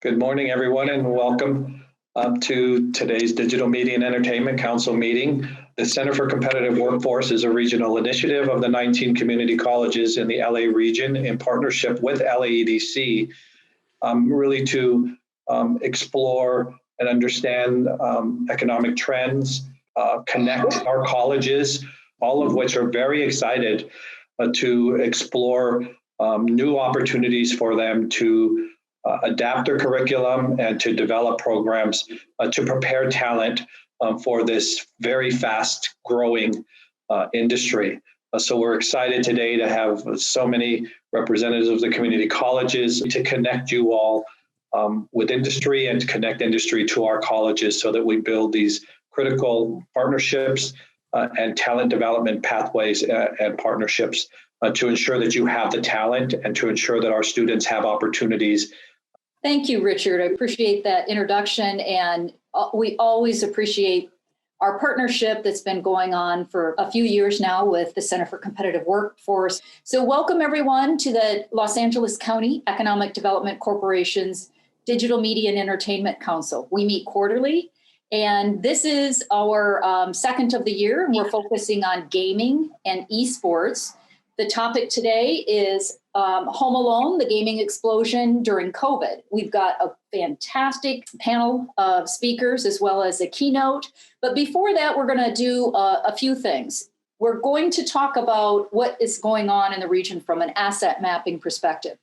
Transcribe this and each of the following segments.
Good morning, everyone, and welcome to today's Digital Media and Entertainment Council meeting. The Center for Competitive Workforce is a regional initiative of the 19 community colleges in the LA region in partnership with LAEDC, really to explore and understand economic trends, connect our colleges, all of which are very excited to explore new opportunities for them to adapt their curriculum and to develop programs to prepare talent for this very fast growing industry. So we're excited today to have so many representatives of the community colleges to connect you all with industry and to connect industry to our colleges so that we build these critical partnerships and talent development pathways and partnerships to ensure that you have the talent and to ensure that our students have opportunities. Thank you, Richard. I appreciate that introduction, and we always appreciate our partnership that's been going on for a few years now with the Center for Competitive Workforce. So welcome everyone to the Los Angeles County Economic Development Corporation's Digital Media and Entertainment Council. We meet quarterly, and this is our second of the year, and we're focusing on gaming and esports. The topic today is Home Alone, the gaming explosion during COVID. We've got a fantastic panel of speakers as well as a keynote. But before that, we're going to do a few things. We're going to talk about what is going on in the region from an asset mapping perspective.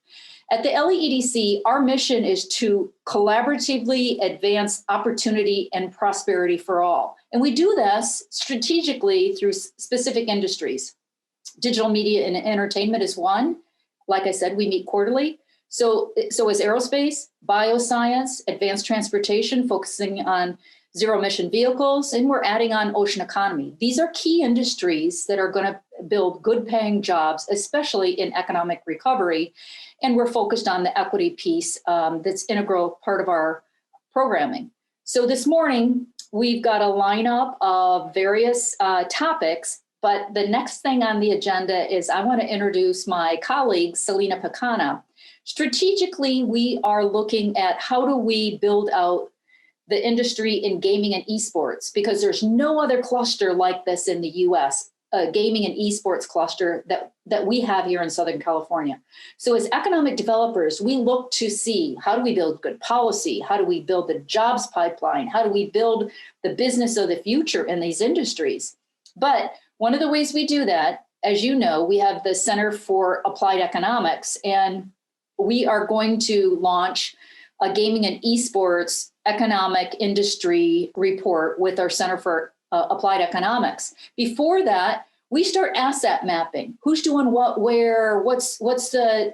At the LAEDC, our mission is to collaboratively advance opportunity and prosperity for all. And we do this strategically through specific industries. Digital media and entertainment is one. Like I said, we meet quarterly. So is aerospace, bioscience, advanced transportation, focusing on zero emission vehicles, and we're adding on ocean economy. These are key industries that are going to build good paying jobs, especially in economic recovery. And we're focused on the equity piece that's integral part of our programming. So this morning, we've got a lineup of various topics. But the next thing on the agenda is I want to introduce my colleague, Selena Pacana. Strategically, we are looking at how do we build out the industry in gaming and esports, because there's no other cluster like this in the US, a gaming and esports cluster that we have here in Southern California. So as economic developers, we look to see how do we build good policy? How do we build the jobs pipeline? How do we build the business of the future in these industries? But one of the ways we do that, as you know, we have the Center for Applied Economics, and we are going to launch a gaming and esports economic industry report with our Center for Applied Economics. Before that, we start asset mapping. Who's doing what, where, what's the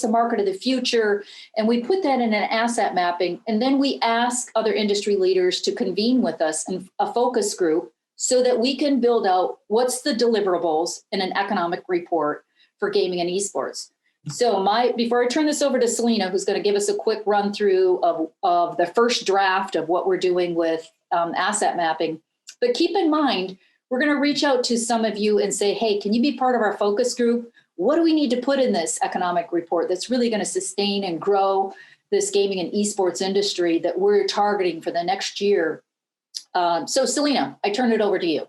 market of the future? And we put that in an asset mapping, and then we ask other industry leaders to convene with us in a focus group so that we can build out what's the deliverables in an economic report for gaming and esports. So before I turn this over to Selena, who's going to give us a quick run through of the first draft of what we're doing with asset mapping. But keep in mind, we're going to reach out to some of you and say, hey, can you be part of our focus group? What do we need to put in this economic report that's really going to sustain and grow this gaming and esports industry that we're targeting for the next year? So Selena, I turn it over to you.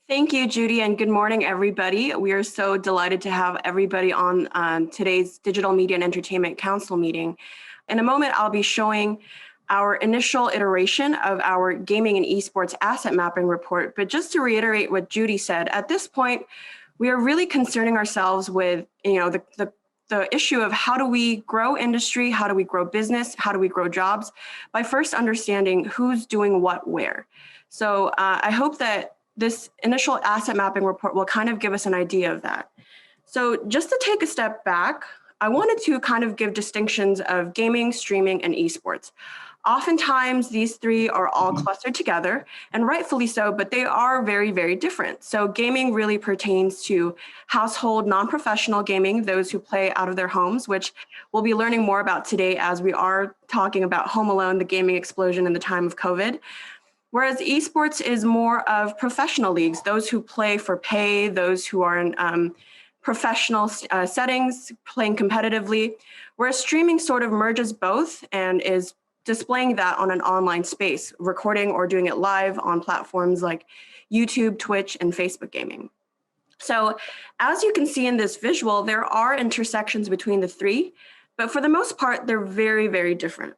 Thank you, Judy, and good morning, everybody. We are so delighted to have everybody on today's Digital Media and Entertainment Council meeting. In a moment, I'll be showing our initial iteration of our Gaming and Esports Asset Mapping Report. But just to reiterate what Judy said, at this point, we are really concerning ourselves with the issue of how do we grow industry, how do we grow business, how do we grow jobs, by first understanding who's doing what where. So I hope that this initial asset mapping report will kind of give us an idea of that. So just to take a step back, I wanted to kind of give distinctions of gaming, streaming, and esports. Oftentimes, these three are all clustered together, and rightfully so, but they are very, very different. So gaming really pertains to household, non-professional gaming, those who play out of their homes, which we'll be learning more about today as we are talking about Home Alone, the gaming explosion in the time of COVID. Whereas esports is more of professional leagues, those who play for pay, those who are professional settings, playing competitively, whereas streaming sort of merges both and is displaying that on an online space, recording or doing it live on platforms like YouTube, Twitch, and Facebook gaming. So as you can see in this visual, there are intersections between the three, but for the most part, they're very, very different.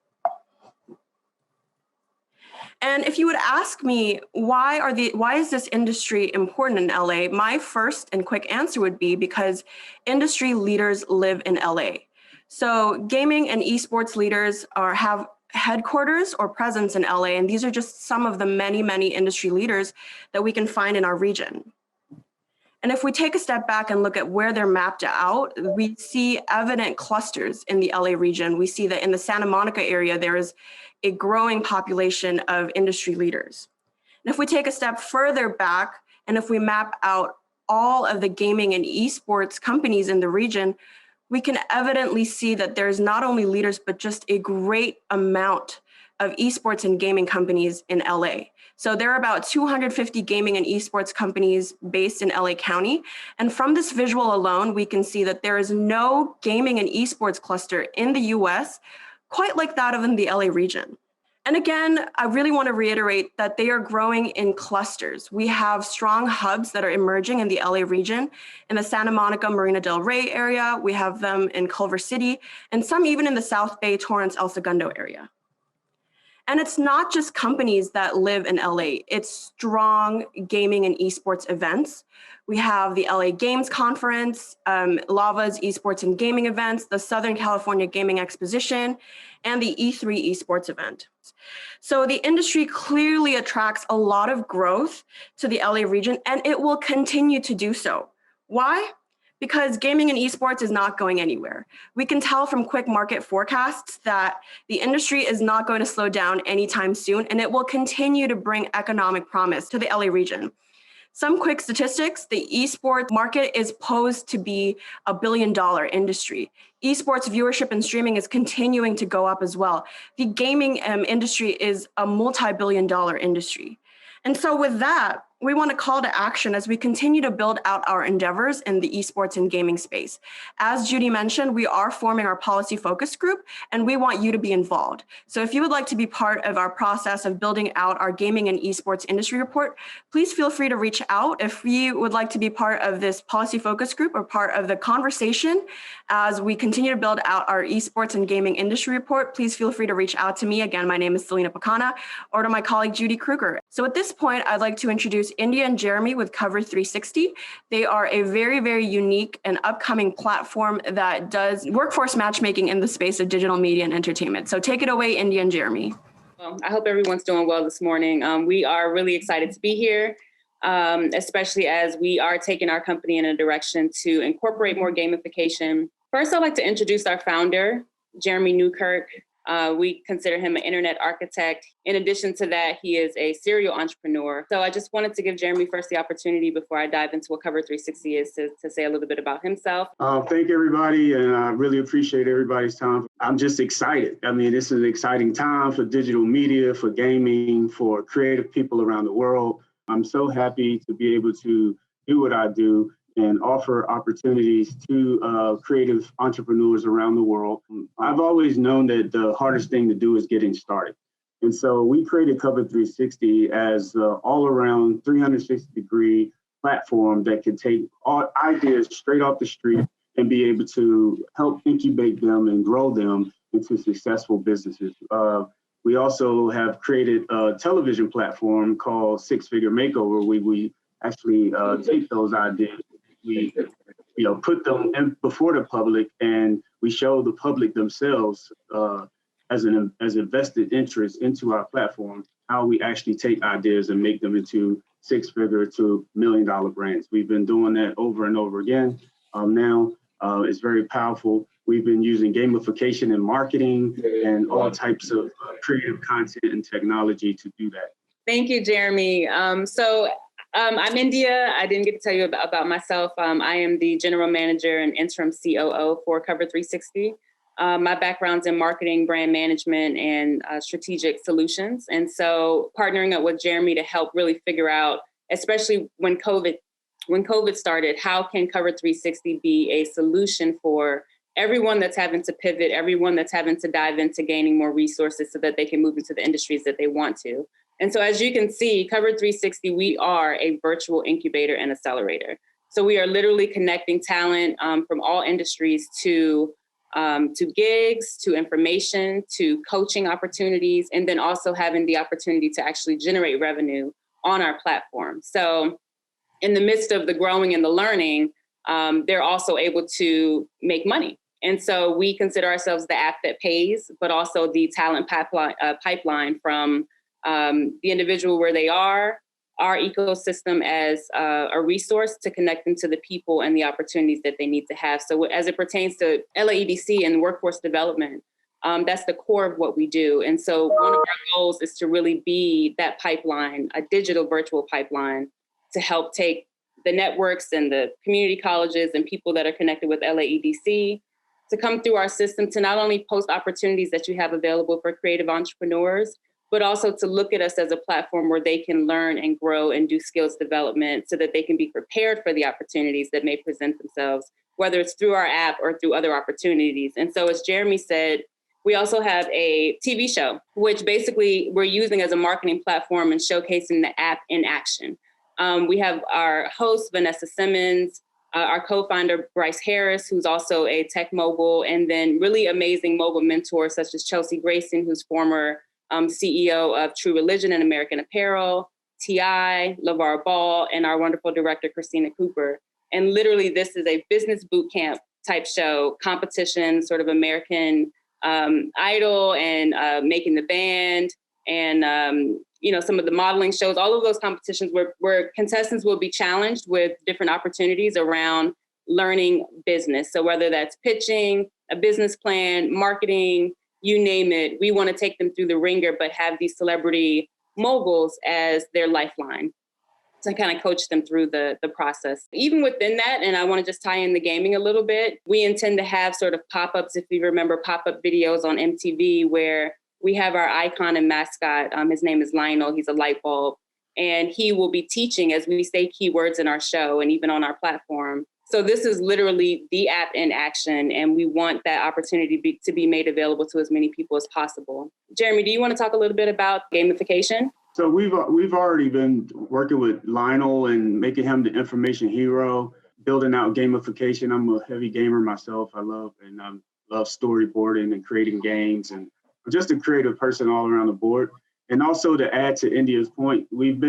And if you would ask me, why is this industry important in LA? My first and quick answer would be because industry leaders live in LA. So gaming and esports leaders have headquarters or presence in LA, and these are just some of the many, many industry leaders that we can find in our region. And if we take a step back and look at where they're mapped out, we see evident clusters in the LA region. We see that in the Santa Monica area, there is a growing population of industry leaders. And if we take a step further back, and if we map out all of the gaming and esports companies in the region, we can evidently see that there's not only leaders, but just a great amount of esports and gaming companies in LA. So there are about 250 gaming and esports companies based in LA County. And from this visual alone, we can see that there is no gaming and esports cluster in the US quite like that of in the LA region. And again, I really want to reiterate that they are growing in clusters. We have strong hubs that are emerging in the LA region, in the Santa Monica, Marina del Rey area. We have them in Culver City, and some even in the South Bay, Torrance, El Segundo area. And it's not just companies that live in LA, it's strong gaming and esports events. We have the LA Games Conference, Lava's Esports and Gaming events, the Southern California Gaming Exposition, and the E3 Esports event. So the industry clearly attracts a lot of growth to the LA region, and it will continue to do so. Why? Because gaming and esports is not going anywhere. We can tell from quick market forecasts that the industry is not going to slow down anytime soon, and it will continue to bring economic promise to the LA region. Some quick statistics: the esports market is posed to be $1 billion industry. Esports viewership and streaming is continuing to go up as well. The gaming industry is a multi-billion-dollar industry. And so with that, we want to call to action as we continue to build out our endeavors in the esports and gaming space. As Judy mentioned, we are forming our policy focus group, and we want you to be involved. So if you would like to be part of our process of building out our gaming and esports industry report, please feel free to reach out. If you would like to be part of this policy focus group or part of the conversation as we continue to build out our esports and gaming industry report, please feel free to reach out to me. Again, my name is Selena Pacana, or to my colleague, Judy Kruger. So at this point, I'd like to introduce India and Jeremy with Cover 360. They are a very, very unique and upcoming platform that does workforce matchmaking in the space of digital media and entertainment. So take it away, India and Jeremy. Well, I hope everyone's doing well this morning. We are really excited to be here, especially as we are taking our company in a direction to incorporate more gamification. First, I'd like to introduce our founder, Jeremy Newkirk. We consider him an internet architect. In addition to that, he is a serial entrepreneur. So I just wanted to give Jeremy first the opportunity before I dive into what Cover 360 is to say a little bit about himself. Thank everybody, and I really appreciate everybody's time. I'm just excited. I mean, this is an exciting time for digital media, for gaming, for creative people around the world. I'm so happy to be able to do what I do and offer opportunities to creative entrepreneurs around the world. I've always known that the hardest thing to do is getting started. And so we created Cover 360 as all-around 360-degree platform that could take all ideas straight off the street and be able to help incubate them and grow them into successful businesses. We also have created a television platform called Six Figure Makeover, where we actually take those ideas. We put them in before the public, and we show the public themselves as a vested interest into our platform, how we actually take ideas and make them into six-figure to million-dollar brands. We've been doing that over and over again. Now it's very powerful. We've been using gamification and marketing and all types of creative content and technology to do that. Thank you, Jeremy. I'm India. I didn't get to tell you about myself. I am the general manager and interim COO for Cover 360. My background's in marketing, brand management, and strategic solutions. And so partnering up with Jeremy to help really figure out, especially when COVID when COVID started, how can Cover 360 be a solution for everyone that's having to pivot, everyone that's having to dive into gaining more resources so that they can move into the industries that they want to. And so as you can see, Cover 360, we are a virtual incubator and accelerator. So we are literally connecting talent from all industries to gigs, to information, to coaching opportunities, and then also having the opportunity to actually generate revenue on our platform. So in the midst of the growing and the learning, they're also able to make money. And so we consider ourselves the app that pays, but also the talent pipeline from the individual where they are, our ecosystem as a resource to connect them to the people and the opportunities that they need to have. So as it pertains to LAEDC and workforce development, that's the core of what we do. And so one of our goals is to really be that pipeline, a digital virtual pipeline, to help take the networks and the community colleges and people that are connected with LAEDC to come through our system to not only post opportunities that you have available for creative entrepreneurs, but also to look at us as a platform where they can learn and grow and do skills development so that they can be prepared for the opportunities that may present themselves, whether it's through our app or through other opportunities. And so as Jeremy said, we also have a TV show, which basically we're using as a marketing platform and showcasing the app in action. We have our host, Vanessa Simmons, our co-founder, Bryce Harris, who's also a tech mogul, and then really amazing mobile mentors such as Chelsea Grayson, who's former CEO of True Religion and American Apparel, T.I., LeVar Ball, and our wonderful director, Christina Cooper. And literally, this is a business boot camp type show, competition, sort of American Idol and Making the Band, and some of the modeling shows, all of those competitions where contestants will be challenged with different opportunities around learning business. So whether that's pitching, a business plan, marketing, you name it, we want to take them through the ringer, but have these celebrity moguls as their lifeline to kind of coach them through the process. Even within that, and I want to just tie in the gaming a little bit, we intend to have sort of pop-ups, if you remember, pop-up videos on MTV where we have our icon and mascot. His name is Lionel. He's a light bulb. And he will be teaching as we say keywords in our show and even on our platform. So this is literally the app in action. And we want that opportunity to be made available to as many people as possible. Jeremy, do you want to talk a little bit about gamification? So we've already been working with Lionel and making him the information hero, building out gamification. I'm a heavy gamer myself. I love storyboarding and creating games, and I'm just a creative person all around the board. And also to add to India's point, we've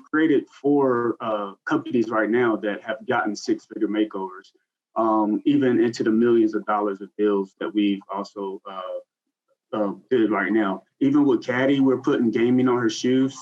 created 4 companies right now that have gotten 6-figure makeovers, even into the millions of dollars of deals that we've also did right now. Even with Caddy, we're putting gaming on her shoes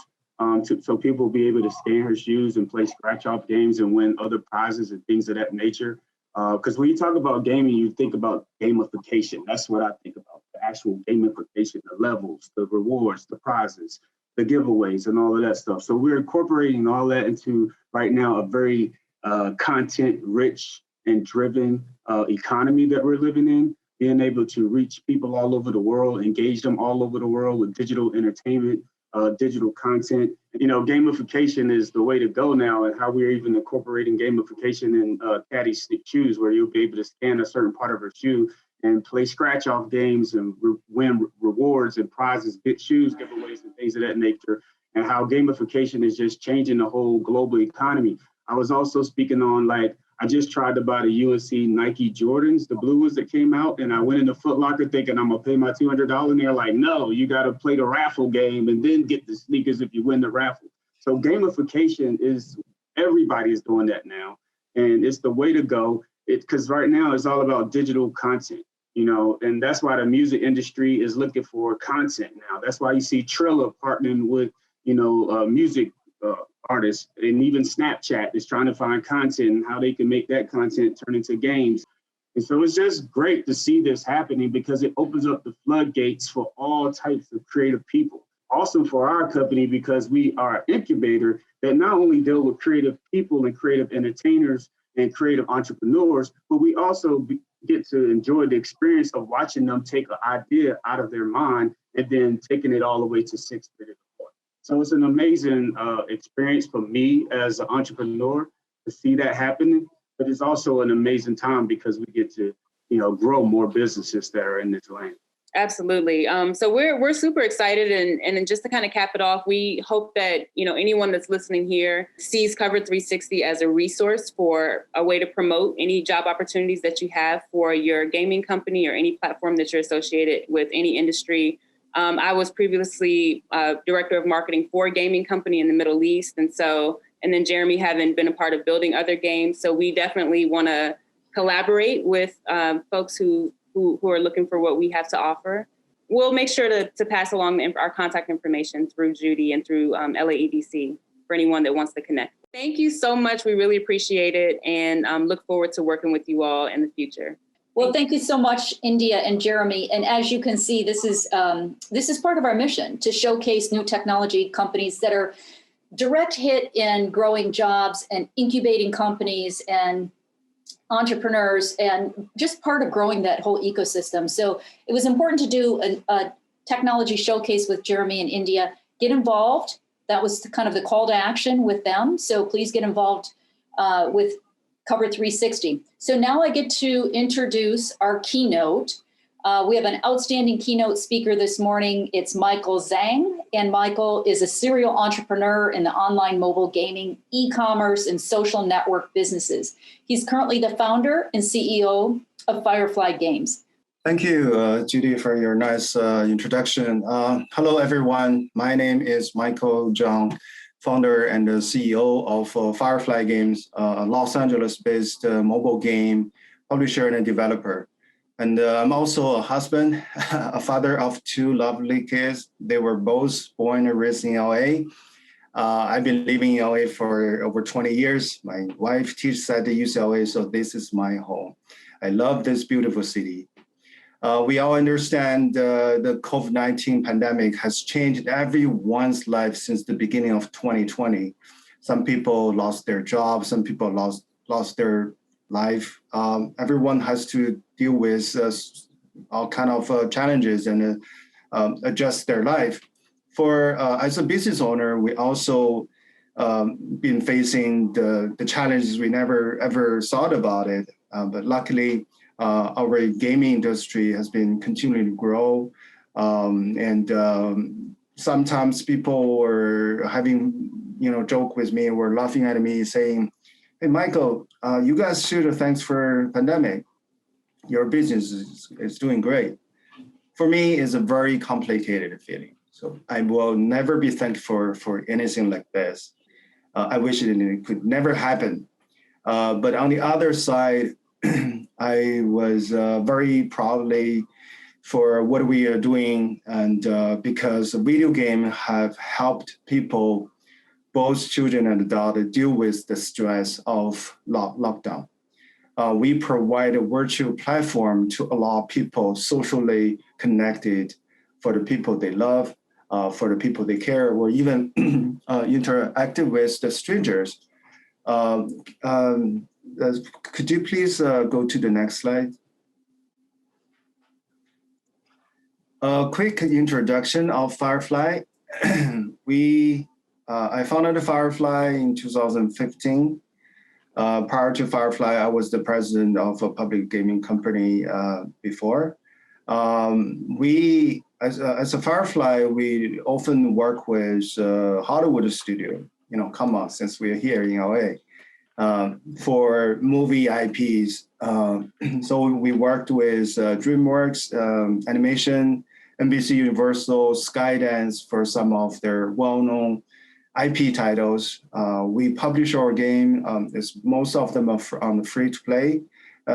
so people will be able to scan her shoes and play scratch-off games and win other prizes and things of that nature. Because when you talk about gaming, you think about gamification. That's what I think about, the actual gamification, the levels, the rewards, the prizes, the giveaways, and all of that stuff. So we're incorporating all that into, right now, a very content-rich and driven economy that we're living in, being able to reach people all over the world, engage them all over the world with digital entertainment, digital content. Gamification is the way to go now, and how we're even incorporating gamification in Caddy's shoes, where you'll be able to scan a certain part of her shoe and play scratch-off games and win rewards and prizes, get shoes, giveaways, and things of that nature, and how gamification is just changing the whole global economy. I was also speaking on, I just tried to buy the UNC Nike Jordans, the blue ones that came out, and I went into Foot Locker thinking I'm going to pay my $200, and they're like, no, you got to play the raffle game and then get the sneakers if you win the raffle. So gamification everybody is doing that now, and it's the way to go, because right now it's all about digital content, and that's why the music industry is looking for content now. That's why you see Triller partnering with, music artists, and even Snapchat is trying to find content and how they can make that content turn into games. And so it's just great to see this happening because it opens up the floodgates for all types of creative people. Also for our company, because we are an incubator that not only deal with creative people and creative entertainers and creative entrepreneurs, but we also get to enjoy the experience of watching them take an idea out of their mind and then taking it all the way to 6 figures. So it's an amazing experience for me as an entrepreneur, to see that happening, but it's also an amazing time because we get to, grow more businesses that are in this land. Absolutely. So we're super excited, and just to kind of cap it off, we hope that anyone that's listening here sees Cover 360 as a resource for a way to promote any job opportunities that you have for your gaming company or any platform that you're associated with, any industry. I was previously director of marketing for a gaming company in the Middle East, and then Jeremy having been a part of building other games. So we definitely want to collaborate with folks who are looking for what we have to offer. We'll make sure to pass along our contact information through Judy and through LAEDC for anyone that wants to connect. Thank you so much. We really appreciate it, and look forward to working with you all in the future. Well, thank you so much, India and Jeremy. And as you can see, this is part of our mission to showcase new technology companies that are direct hit in growing jobs and incubating companies and entrepreneurs, and just part of growing that whole ecosystem. So it was important to do a technology showcase with Jeremy and India. Get involved. That was kind of the call to action with them. So please get involved with Cover 360. So now I get to introduce our keynote. We have an outstanding keynote speaker this morning. It's Michael Zhang, and Michael is a serial entrepreneur in the online mobile gaming, e-commerce, and social network businesses. He's currently the founder and CEO of Firefly Games. Thank you, Judy, for your nice introduction. Hello, everyone. My name is Michael Zhang, founder and the CEO of Firefly Games, a Los Angeles-based mobile game publisher and a developer. And I'm also a husband, a father of two lovely kids. They were both born and raised in LA. I've been living in LA for over 20 years. My wife teaches at the UCLA, so this is my home. I love this beautiful city. We all understand the COVID-19 pandemic has changed everyone's life since the beginning of 2020. Some people lost their jobs, some people lost their life. Everyone has to deal with all kind of challenges and adjust their life. As a business owner, we also been facing the challenges we never ever thought about it. But luckily, our gaming industry has been continuing to grow. Sometimes people were having, joke with me, were laughing at me saying, "Hey, Michael, you guys should have thanks for pandemic. Your business is doing great." For me, it's a very complicated feeling. So I will never be thankful for anything like this. I wish it could never happen. But on the other side, I was very proudly for what we are doing, and because video games have helped people, both children and adults, deal with the stress of lockdown. We provide a virtual platform to allow people socially connected for the people they love, for the people they care, or even interactive with the strangers. Could you please go to the next slide? A quick introduction of Firefly. I founded Firefly in 2015. Prior to Firefly, I was the president of a public gaming company before. As a Firefly, we often work with Hollywood studio, come on, since we're here in LA, for movie IPs. So we worked with DreamWorks Animation, NBC Universal, Skydance for some of their well-known IP titles. We publish our game, most of them are on the free-to-play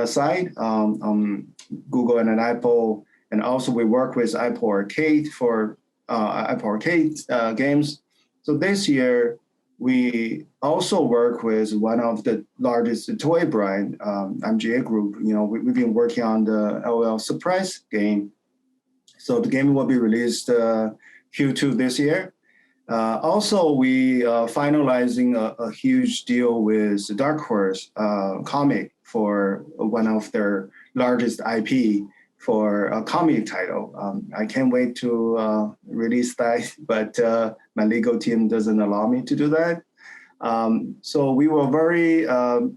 side, on Google and Apple. And also we work with Apple Arcade for Apple Arcade games. So this year, we also work with one of the largest toy brand, MGA Group. We've been working on the LOL Surprise game. So the game will be released Q2 this year. Also, we are finalizing a huge deal with Dark Horse Comic for one of their largest IP for a comic title. I can't wait to release that, but my legal team doesn't allow me to do that. So we were very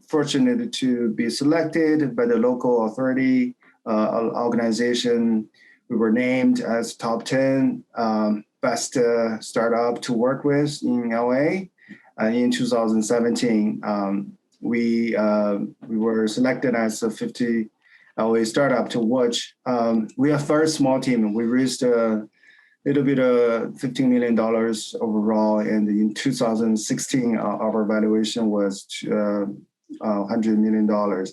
fortunate to be selected by the local authority organization. We were named as top 10 best startup to work with in LA. In 2017, we were selected as a 50 LA startup to watch. We are a very small team. We raised a little bit of $15 million overall. And in 2016, our valuation was $100 million.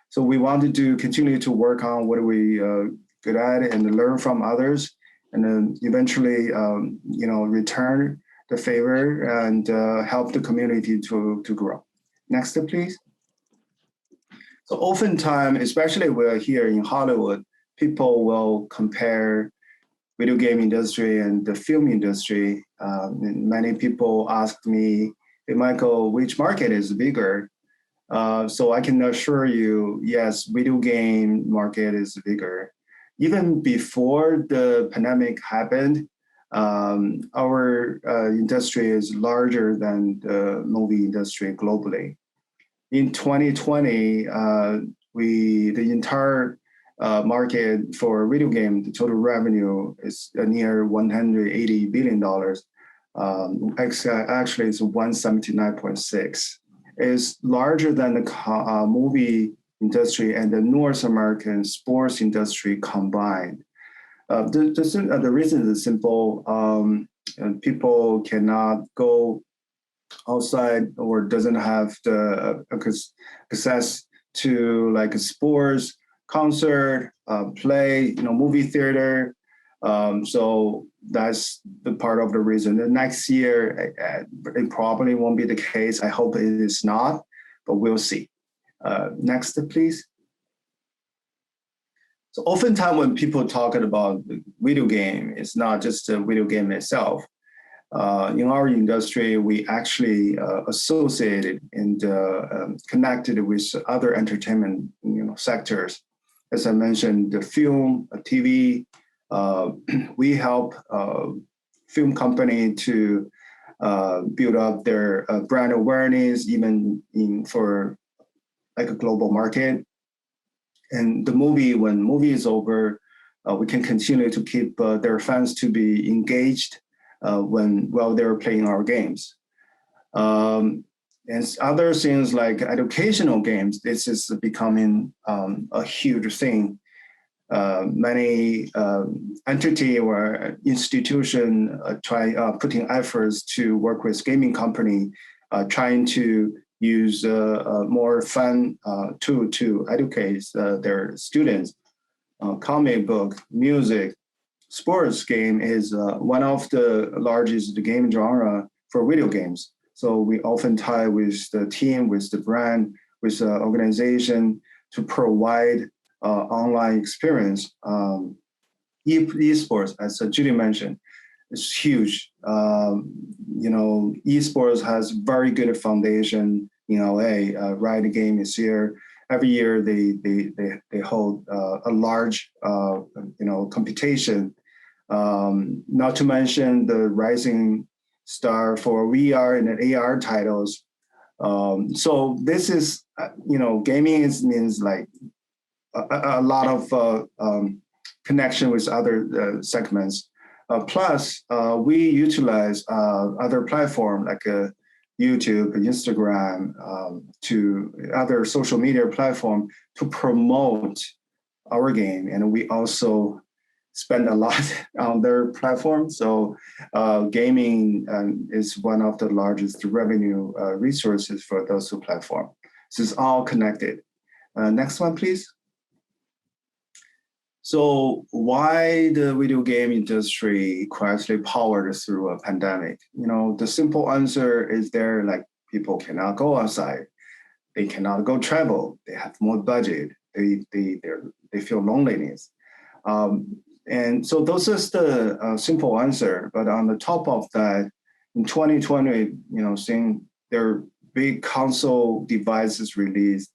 So we wanted to continue to work on what we good at and learn from others, and then eventually, return the favor and help the community to grow. Next, please. So oftentimes, especially we're here in Hollywood, people will compare video game industry and the film industry. And many people ask me, hey, Michael, which market is bigger? So I can assure you, yes, video game market is bigger. Even before the pandemic happened, our industry is larger than the movie industry globally. In 2020, the entire market for video game, the total revenue is near $180 billion. Actually, it's 179.6. It's larger than the movie industry and the North American sports industry combined. The reason is simple. People cannot go outside or doesn't have the access to like a sports, concert, play, movie theater. So that's the part of the reason. The next year, it probably won't be the case. I hope it is not, but we'll see. Next, please. So oftentimes when people talk about video game, it's not just a video game itself. In our industry, we actually associated and connected with other entertainment sectors. As I mentioned, the film, TV, we help film company to build up their brand awareness, even for like a global market. And when movie is over, we can continue to keep their fans to be engaged while they're playing our games. And other things like educational games, this is becoming a huge thing. Many entity or institution try putting efforts to work with gaming company, trying to use a more fun tool to educate their students. Comic book, music, sports game is one of the largest game genre for video games. So we often tie with the team, with the brand, with the organization to provide online experience. Esports, as Judy mentioned, is huge. Esports has very good foundation in LA. Riot Game is here. Every year they hold a large competition. Not to mention the rising star for VR and AR titles. So this is gaming means like a lot of connection with other segments. Plus, we utilize other platforms like YouTube, Instagram, to other social media platform to promote our game. And we also spend a lot on their platform. So gaming is one of the largest revenue resources for those two platforms. This is all connected. Next one, please. So why the video game industry quietly powered through a pandemic? The simple answer is like people cannot go outside. They cannot go travel. They have more budget. They feel loneliness. And so those is the simple answer. But on the top of that, in 2020, seeing their big console devices released,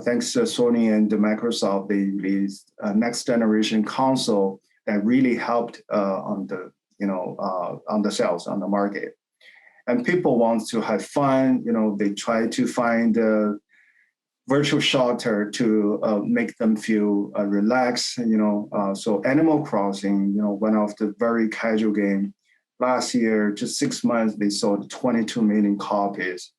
thanks to Sony and Microsoft, they released a next generation console that really helped on the sales on the market. and people want to have fun. They try to find a virtual shelter to make them feel relaxed. So Animal Crossing, one of the very casual game. Last year, just 6 months, they sold 22 million copies.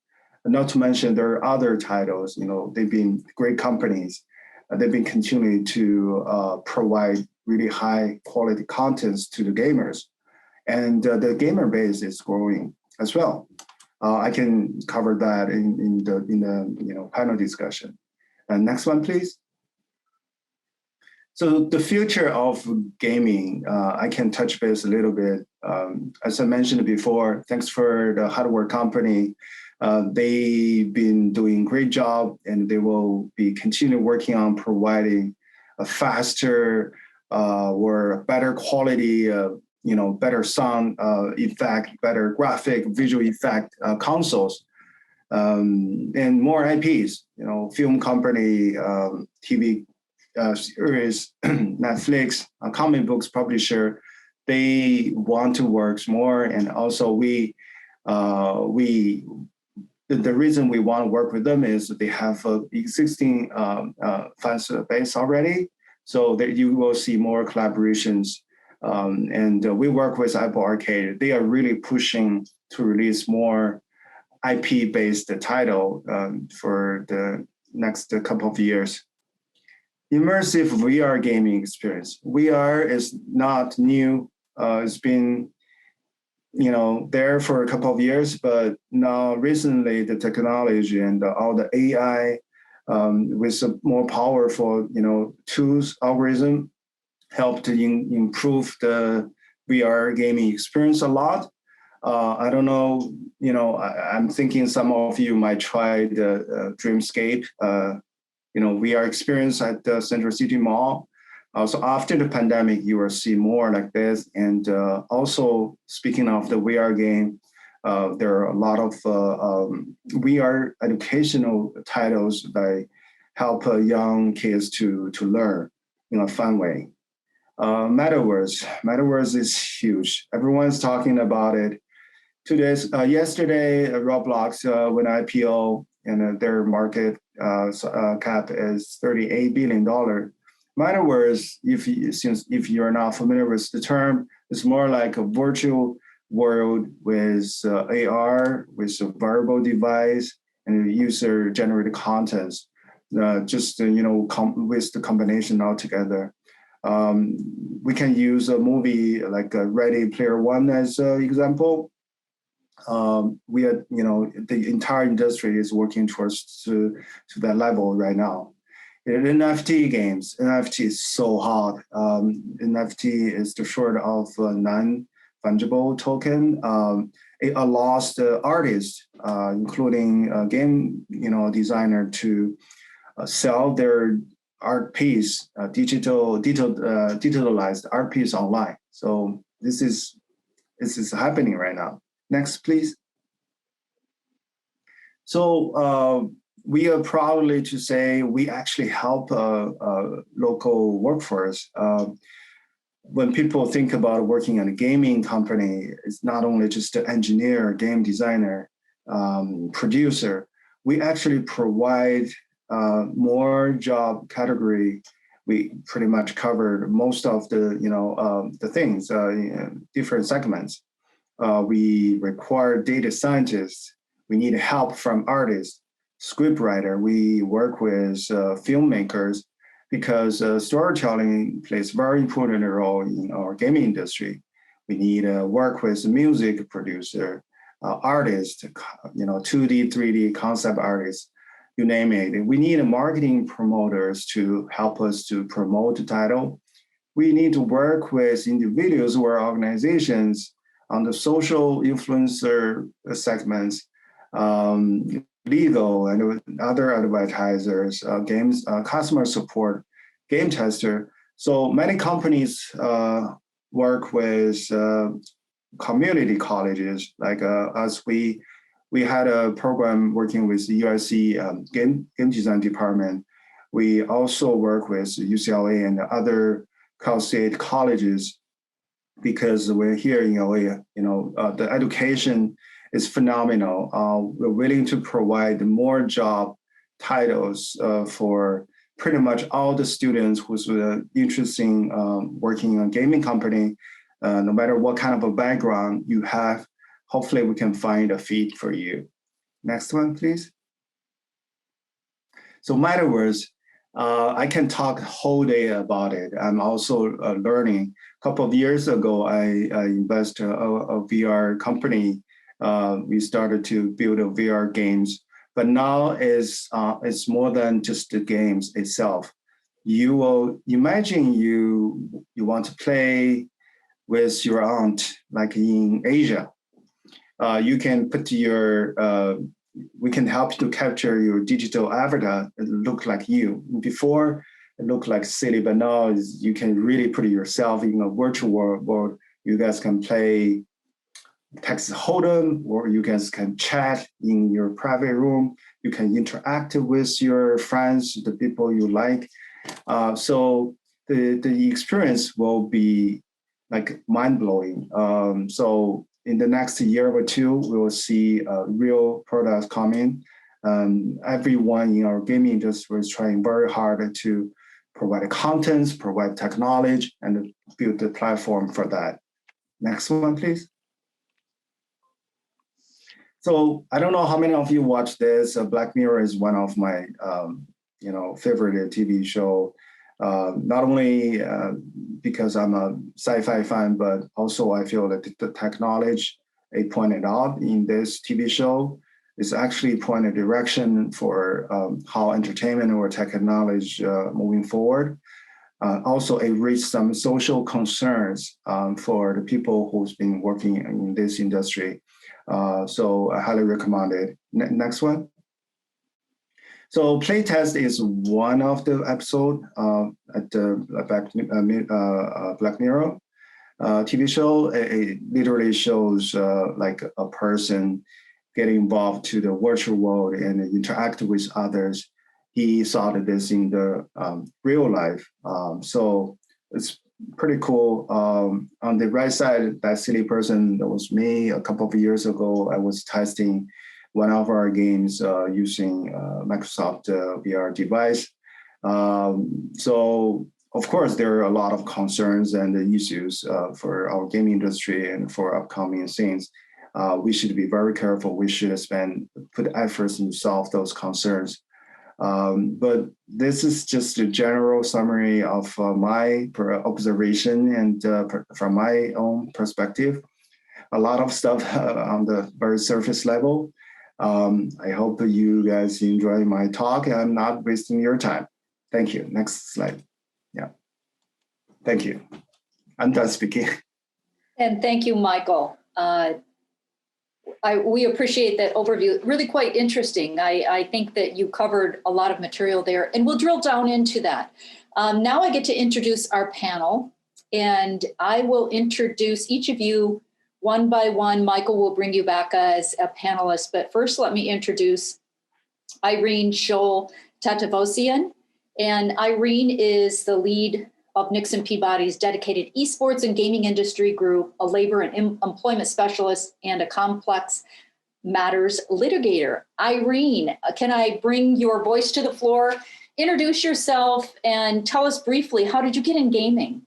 And not to mention there are other titles. They've been great companies. They've been continuing to provide really high quality contents to the gamers, and the gamer base is growing as well. I can cover that in the panel discussion. Next one, please. So the future of gaming, I can touch base a little bit. As I mentioned before, thanks for the hardware company. They've been doing a great job, and they will be continue working on providing a faster or better quality, better sound effect, better graphic, visual effect consoles, and more IPs. Film company, TV series, Netflix, comic books publisher. They want to work more, and also the reason we want to work with them is they have an existing fans base already, so that you will see more collaborations. And we work with Apple Arcade. They are really pushing to release more IP-based title for the next couple of years. Immersive VR gaming experience. VR is not new. It's been there for a couple of years, but now recently the technology and all the AI with a more powerful tools, algorithm helped to improve the VR gaming experience a lot. I don't know, I'm thinking some of you might try the Dreamscape VR experience at the Central City Mall. So after the pandemic, you will see more like this. And also, speaking of the VR game, there are a lot of VR educational titles that help young kids to learn in a fun way. Metaverse is huge. Everyone's talking about it. Yesterday, Roblox went IPO, and their market cap is $38 billion. Metaverse, if you're not familiar with the term, it's more like a virtual world with AR, with a wearable device and user-generated contents. With the combination altogether. We can use a movie like Ready Player One as an example. The entire industry is working towards to that level right now. NFT games. NFT is so hot. NFT is the short of non-fungible token. It allows the artist, including a game designer, to sell their art piece, digitalized art piece online. So this is happening right now. Next, please. So we are proudly to say we actually help local workforce. When people think about working in a gaming company, it's not only just an engineer, game designer, producer. We actually provide more job category. We pretty much covered most of the the things, different segments. We require data scientists. We need help from artists, scriptwriter. We work with filmmakers because storytelling plays a very important role in our gaming industry. We need to work with music producer, artists, 2D, 3D concept artists, you name it. We need marketing promoters to help us to promote the title. We need to work with individuals or organizations on the social influencer segments, legal and other advertisers, games, customer support, game tester. So many companies work with community colleges like us. We had a program working with the USC game design department. We also work with UCLA and other Cal State colleges because we're here in LA. The education is phenomenal. We're willing to provide more job titles for pretty much all the students who's interested in working in a gaming company, no matter what kind of a background you have. Hopefully we can find a fit for you. Next one, please. So Metaverse, I can talk whole day about it. I'm also learning. A couple of years ago, I invested a VR company. We started to build a VR games, but now it's more than just the games itself. You will imagine you want to play with your aunt, like in Asia. You can put your, we can help you to capture your digital avatar. It look like you. Before, it looked like silly, but now you can really put yourself in a virtual world. You guys can play Texas Hold'em, or you guys can chat in your private room. You can interact with your friends, the people you like. So the experience will be like mind-blowing. So in the next year or two, we will see real products coming. Everyone in our gaming industry is trying very hard to provide contents, provide technology, and build the platform for that. Next one, please. So I don't know how many of you watch this. Black Mirror is one of my favorite TV show. Not only because I'm a sci-fi fan, but also I feel that the technology it pointed out in this TV show is actually pointed direction for how entertainment or technology moving forward. Also, it raised some social concerns for the people who's been working in this industry. So I highly recommend it. Next one. So playtest is one of the episode at the Black Mirror TV show. It literally shows like a person getting involved to the virtual world and interact with others. He saw this in the real life. So it's pretty cool. On the right side, that silly person, that was me a couple of years ago. I was testing one of our games using Microsoft VR device. So of course, there are a lot of concerns and issues for our gaming industry and for upcoming things. We should be very careful. We should put efforts to solve those concerns. But this is just a general summary of my observation and from my own perspective. A lot of stuff on the very surface level. I hope you guys enjoy my talk and I'm not wasting your time. Thank you. Next slide. Yeah. Thank you. I'm done speaking. And thank you, Michael. We appreciate that overview. Really quite interesting. I think that you covered a lot of material there, and we'll drill down into that. Now I get to introduce our panel, and I will introduce each of you one by one. Michael will bring you back as a panelist, but first let me introduce Irene Tatavosian. And Irene is the lead of Nixon Peabody's dedicated esports and gaming industry group, a labor and employment specialist, and a complex matters litigator. Irene, can I bring your voice to the floor? Introduce yourself and tell us briefly, how did you get in gaming?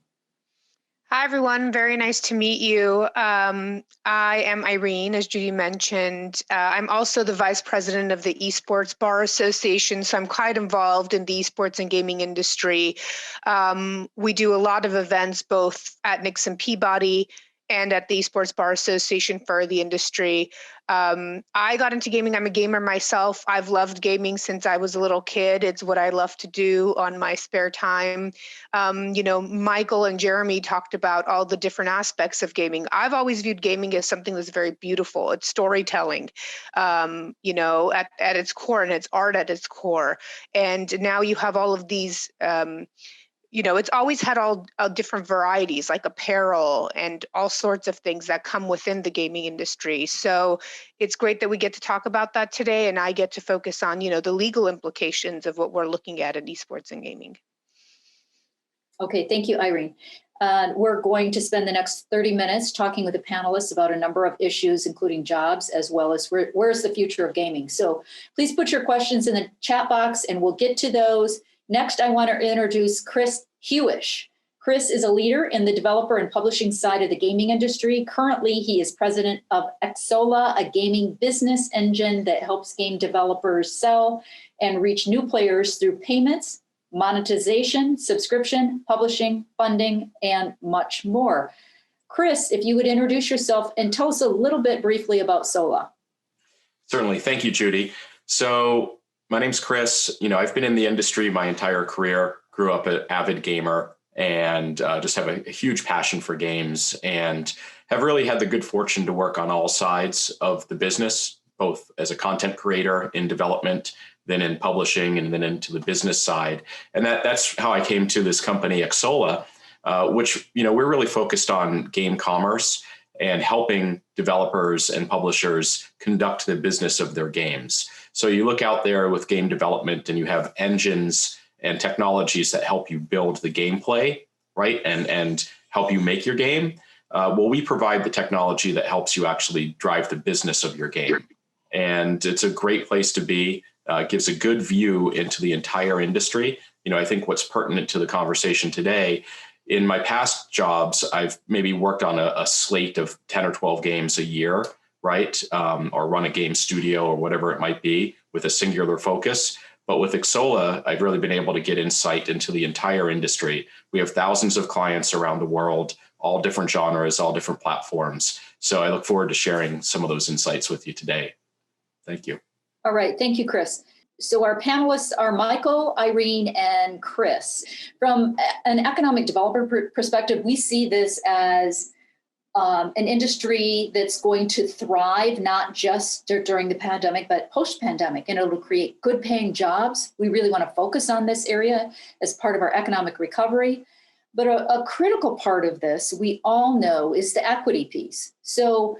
Hi, everyone. Very nice to meet you. I am Irene, as Judy mentioned. I'm also the vice president of the Esports Bar Association, so I'm quite involved in the esports and gaming industry. We do a lot of events both at Nixon Peabody and at the Esports Bar Association for the industry. I got into gaming. I'm a gamer myself. I've loved gaming since I was a little kid. It's what I love to do on my spare time. Michael and Jeremy talked about all the different aspects of gaming. I've always viewed gaming as something that's very beautiful. It's storytelling, at its core, and it's art at its core. And now you have all of these it's always had all different varieties like apparel and all sorts of things that come within the gaming industry. So it's great that we get to talk about that today, and I get to focus on, the legal implications of what we're looking at in esports and gaming. Okay, thank you, Irene. We're going to spend the next 30 minutes talking with the panelists about a number of issues, including jobs, as well as where's the future of gaming. So please put your questions in the chat box and we'll get to those. Next, I want to introduce Chris Hewish. Chris is a leader in the developer and publishing side of the gaming industry. Currently, he is president of Xola, a gaming business engine that helps game developers sell and reach new players through payments, monetization, subscription, publishing, funding, and much more. Chris, if you would introduce yourself and tell us a little bit briefly about Xola. Certainly. Thank you, Judy. So my name's Chris. I've been in the industry my entire career, grew up an avid gamer, and just have a huge passion for games and have really had the good fortune to work on all sides of the business, both as a content creator in development, then in publishing, and then into the business side. And that's how I came to this company, Xola, which, we're really focused on game commerce and helping developers and publishers conduct the business of their games. So you look out there with game development and you have engines and technologies that help you build the gameplay, right? And help you make your game. Well, we provide the technology that helps you actually drive the business of your game. And it's a great place to be. Gives a good view into the entire industry. I think what's pertinent to the conversation today, in my past jobs, I've maybe worked on a slate of 10 or 12 games a year, right? Or run a game studio or whatever it might be with a singular focus. But with Xola, I've really been able to get insight into the entire industry. We have thousands of clients around the world, all different genres, all different platforms. So I look forward to sharing some of those insights with you today. Thank you. All right. Thank you, Chris. So our panelists are Michael, Irene, and Chris. From an economic developer perspective, we see this as an industry that's going to thrive, not just during the pandemic, but post-pandemic, and it'll create good paying jobs. We really want to focus on this area as part of our economic recovery. But a critical part of this, we all know, is the equity piece. So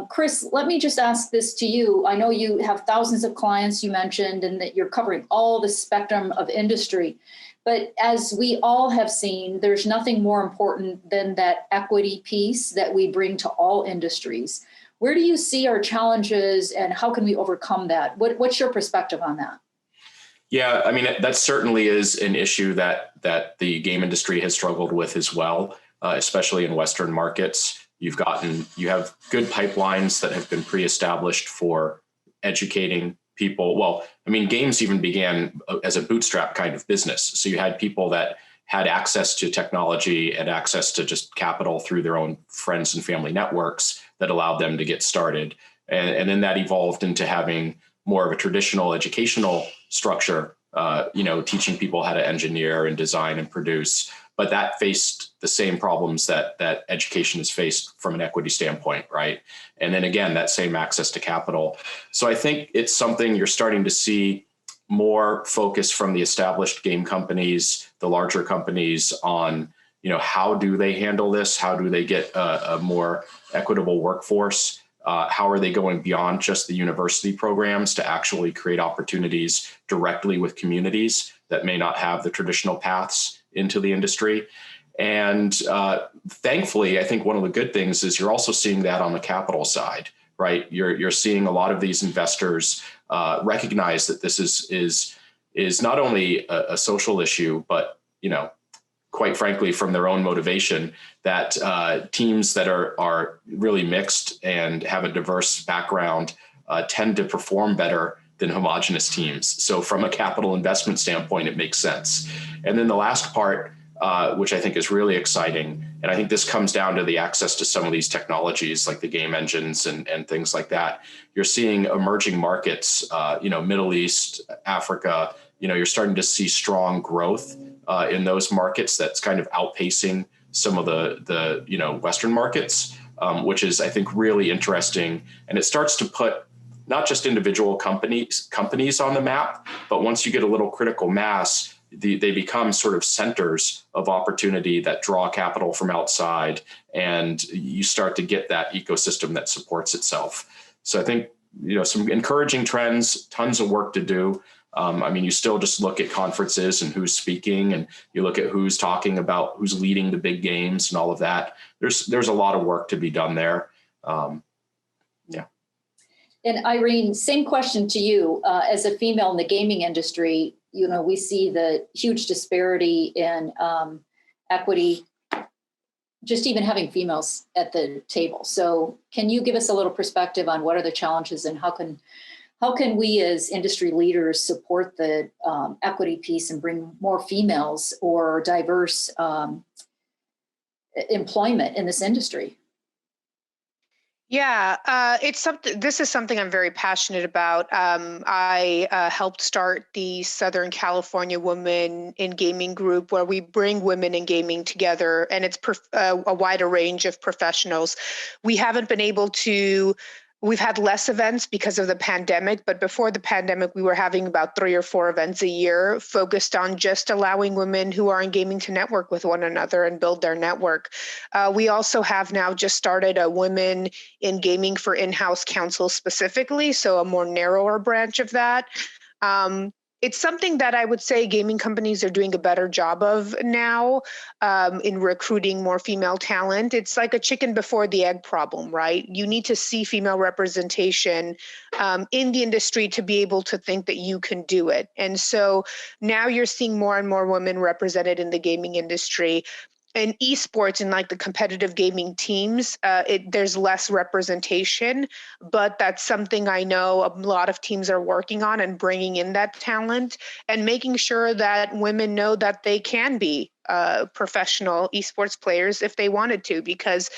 Chris, let me just ask this to you. I know you have thousands of clients you mentioned and that you're covering all the spectrum of industry. But as we all have seen, there's nothing more important than that equity piece that we bring to all industries. Where do you see our challenges and how can we overcome that? What's your perspective on that? Yeah, I mean, that certainly is an issue that the game industry has struggled with as well, especially in Western markets. You have good pipelines that have been pre-established for educating people. Well, I mean, games even began as a bootstrap kind of business. So you had people that had access to technology and access to just capital through their own friends and family networks that allowed them to get started. And then that evolved into having more of a traditional educational structure, teaching people how to engineer and design and produce. But that faced the same problems that education has faced from an equity standpoint, right? And then again, that same access to capital. So I think it's something you're starting to see more focus from the established game companies, the larger companies on, how do they handle this? How do they get a more equitable workforce? How are they going beyond just the university programs to actually create opportunities directly with communities that may not have the traditional paths into the industry? And thankfully, I think one of the good things is you're also seeing that on the capital side, right? You're seeing a lot of these investors recognize that this is not only a social issue, but quite frankly, from their own motivation, that teams that are really mixed and have a diverse background tend to perform better than homogenous teams. So from a capital investment standpoint, it makes sense. And then the last part, which I think is really exciting, and I think this comes down to the access to some of these technologies like the game engines and things like that. You're seeing emerging markets, Middle East, Africa, you're starting to see strong growth in those markets that's kind of outpacing some of the Western markets, which is, I think, really interesting. And it starts to put not just individual companies on the map, but once you get a little critical mass, they become sort of centers of opportunity that draw capital from outside, and you start to get that ecosystem that supports itself. So I think, some encouraging trends, tons of work to do, I mean, you still just look at conferences and who's speaking, and you look at who's talking about who's leading the big games and all of that. There's a lot of work to be done there. Yeah. And Irene, same question to you. As a female in the gaming industry, you know, we see the huge disparity in equity, just even having females at the table. So can you give us a little perspective on what are the challenges and how can we as industry leaders support the equity piece and bring more females or diverse employment in this industry? Yeah, it's something. This is something I'm very passionate about. I helped start the Southern California Women in Gaming group, where we bring women in gaming together, and it's a wider range of professionals. We haven't been able to. We've had less events because of the pandemic, but before the pandemic, we were having about 3 or 4 events a year focused on just allowing women who are in gaming to network with one another and build their network. We also have now just started a Women in Gaming for In-House Council specifically, so a more narrower branch of that. It's something that I would say gaming companies are doing a better job of now in recruiting more female talent. It's like a chicken before the egg problem, right? You need to see female representation in the industry to be able to think that you can do it. And so now you're seeing more and more women represented in the gaming industry. In esports and like the competitive gaming teams, there's less representation, but that's something I know a lot of teams are working on, and bringing in that talent and making sure that women know that they can be professional esports players if they wanted to, because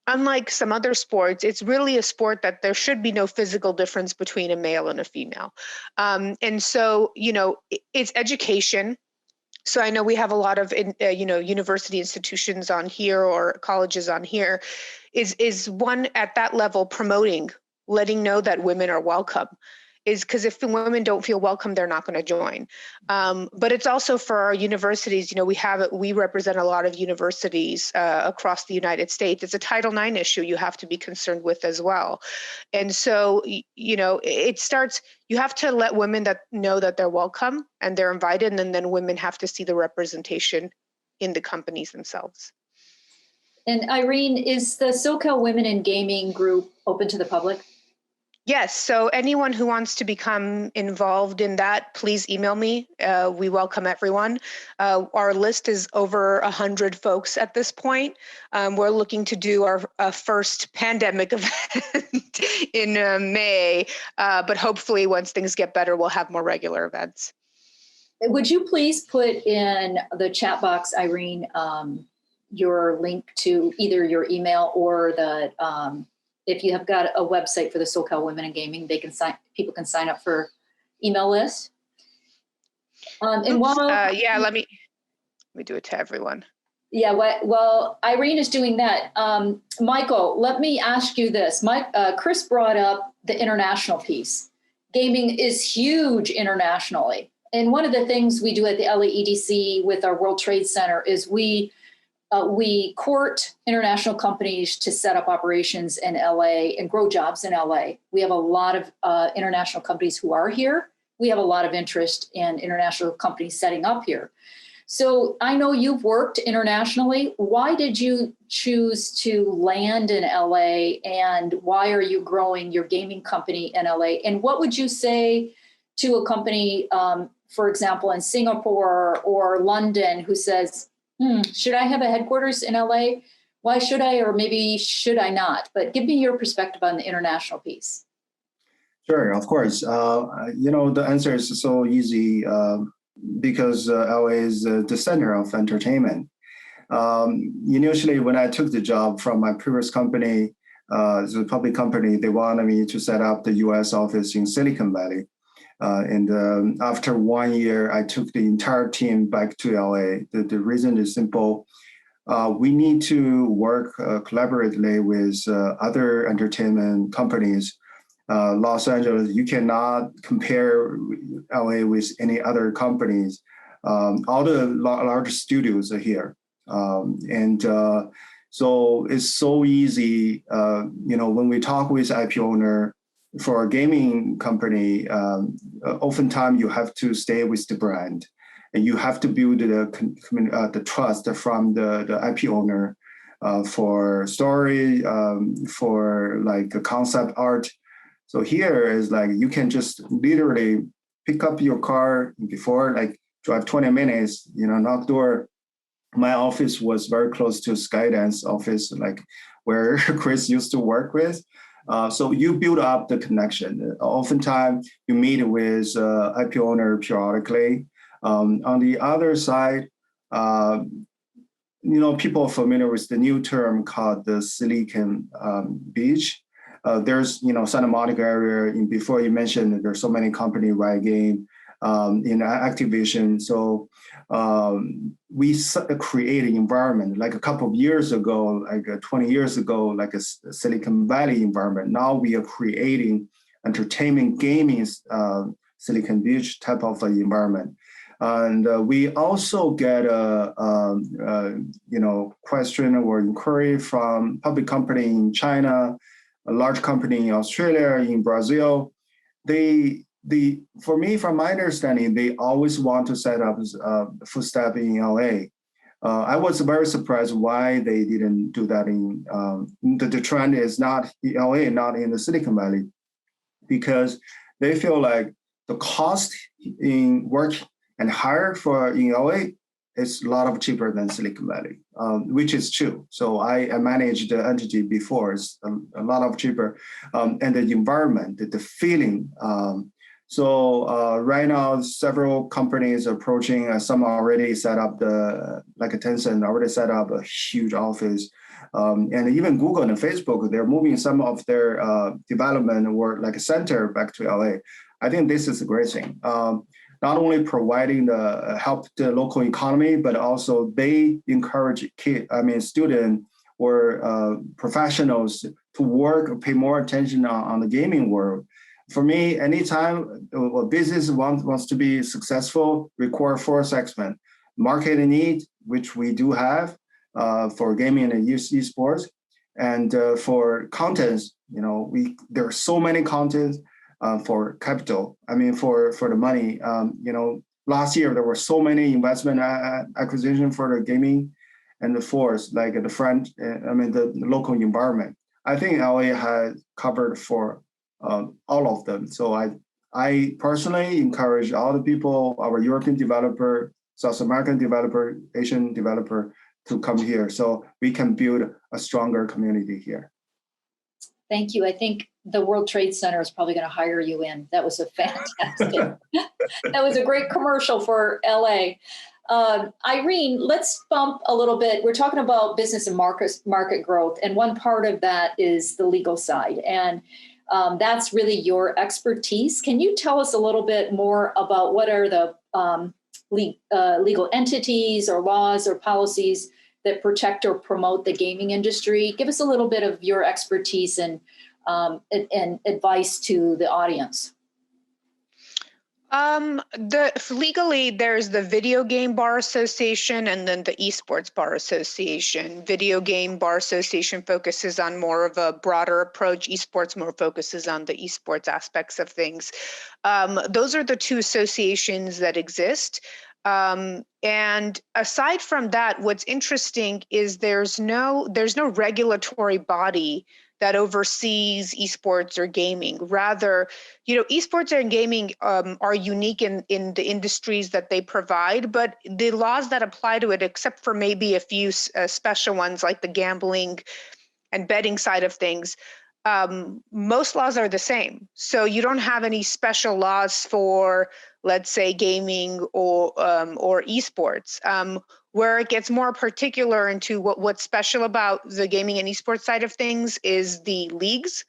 unlike some other sports, it's really a sport that there should be no physical difference between a male and a female. And so, you know, it's education. So I know we have a lot of, university institutions on here or colleges on here. Is one at that level promoting, letting know that women are welcome? Is because if the women don't feel welcome, they're not going to join. But it's also for our universities. You know, we represent a lot of universities across the United States. It's a Title IX issue you have to be concerned with as well. And so, you know, it starts. You have to let women that know that they're welcome and they're invited, and then women have to see the representation in the companies themselves. And Irene, is the Socal Women in Gaming group open to the public? Yes, so anyone who wants to become involved in that, please email me. We welcome everyone. Our list is over 100 folks at this point. We're looking to do our first pandemic event in May, but hopefully once things get better, we'll have more regular events. Would you please put in the chat box, Irene, your link to either your email or the if you have got a website for the Socal Women in Gaming, people can sign up for email list. And let me do it to everyone. Yeah, well, Irene is doing that. Michael, let me ask you this. Chris brought up the international piece. Gaming is huge internationally. And one of the things we do at the LAEDC with our World Trade Center is we court international companies to set up operations in LA and grow jobs in LA. We have a lot of international companies who are here. We have a lot of interest in international companies setting up here. So I know you've worked internationally. Why did you choose to land in LA, and why are you growing your gaming company in LA? And what would you say to a company, for example, in Singapore or London, who says, should I have a headquarters in LA? Why should I, or maybe should I not? But give me your perspective on the international piece. Sure, of course. The answer is so easy because LA is the center of entertainment. Initially, when I took the job from my previous company, it's a public company, they wanted me to set up the US office in Silicon Valley. And after 1 year, I took the entire team back to LA. The reason is simple. We need to work collaboratively with other entertainment companies. Los Angeles, you cannot compare LA with any other companies. All the large studios are here. So it's so easy, when we talk with IP owner, for a gaming company, oftentimes you have to stay with the brand, and you have to build the trust from the IP owner for story, for like a concept art. So here is like you can just literally pick up your car before, like drive 20 minutes, knock door. My office was very close to Skydance office, like where Chris used to work with. So you build up the connection. Oftentimes you meet with IP owner periodically. On the other side, people are familiar with the new term called the Silicon Beach. There's, Santa Monica area. Before you mentioned, there's so many companies, Riot Game, in Activision. So we create an environment like a couple of years ago, like 20 years ago, like a Silicon Valley environment. Now we are creating entertainment gaming Silicon Beach type of environment. And we also get a question or inquiry from public company in China, a large company in Australia, in Brazil. For me, from my understanding, they always want to set up a footstep in LA. I was very surprised why they didn't do that in the trend is not in LA, not in the Silicon Valley, because they feel like the cost in work and hire for in LA is a lot of cheaper than Silicon Valley, which is true. So I managed the entity before, it's a lot of cheaper, and the environment, the feeling. So right now, several companies approaching, some already set up like a Tencent already set up a huge office. And even Google and Facebook, they're moving some of their development or like a center back to LA. I think this is a great thing. Not only providing the help the local economy, but also they encourage students or professionals to work, pay more attention on the gaming world. For me, anytime a business wants to be successful, require four segments: market need, which we do have for gaming and esports, and for contents. There are so many contents. For capital, for the money. Last year there were so many investment acquisition for the gaming, and the fourth, like the local environment. I think LA has covered for all of them. So I personally encourage all the people, our European developer, South American developer, Asian developer, to come here so we can build a stronger community here. Thank you. I think the World Trade Center is probably going to hire you in. That was a fantastic, that was a great commercial for LA. Irene, let's bump a little bit. We're talking about business and market growth, and one part of that is the legal side. And that's really your expertise. Can you tell us a little bit more about what are the legal entities or laws or policies that protect or promote the gaming industry? Give us a little bit of your expertise and advice to the audience. Legally, there's the Video Game Bar Association and then the Esports Bar Association. Video Game Bar Association focuses on more of a broader approach. Esports more focuses on the esports aspects of things. Those are the two associations that exist. And aside from that, what's interesting is there's no regulatory body that oversees esports or gaming. Rather, esports and gaming are unique in the industries that they provide, but the laws that apply to it, except for maybe a few special ones like the gambling and betting side of things, most laws are the same. So you don't have any special laws for, let's say, gaming or esports. Where it gets more particular into what's special about the gaming and esports side of things is the leagues,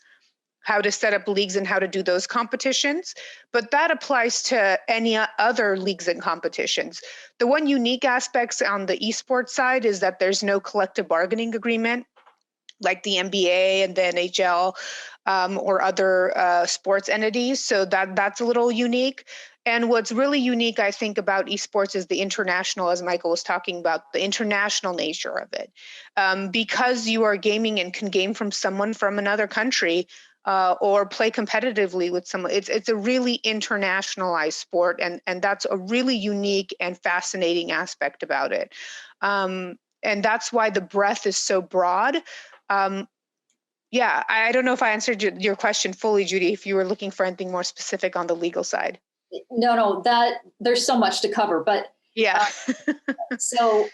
how to set up leagues and how to do those competitions. But that applies to any other leagues and competitions. The one unique aspects on the esports side is that there's no collective bargaining agreement like the NBA and the NHL or other sports entities. So that's a little unique. And what's really unique, I think, about esports is the international, as Michael was talking about, the international nature of it. Because you are gaming and can game from someone from another country, or play competitively with someone. It's a really internationalized sport, and that's a really unique and fascinating aspect about it. And that's why the breadth is so broad. Yeah, I don't know if I answered your question fully, Judy, if you were looking for anything more specific on the legal side. No, that there's so much to cover, but yeah. So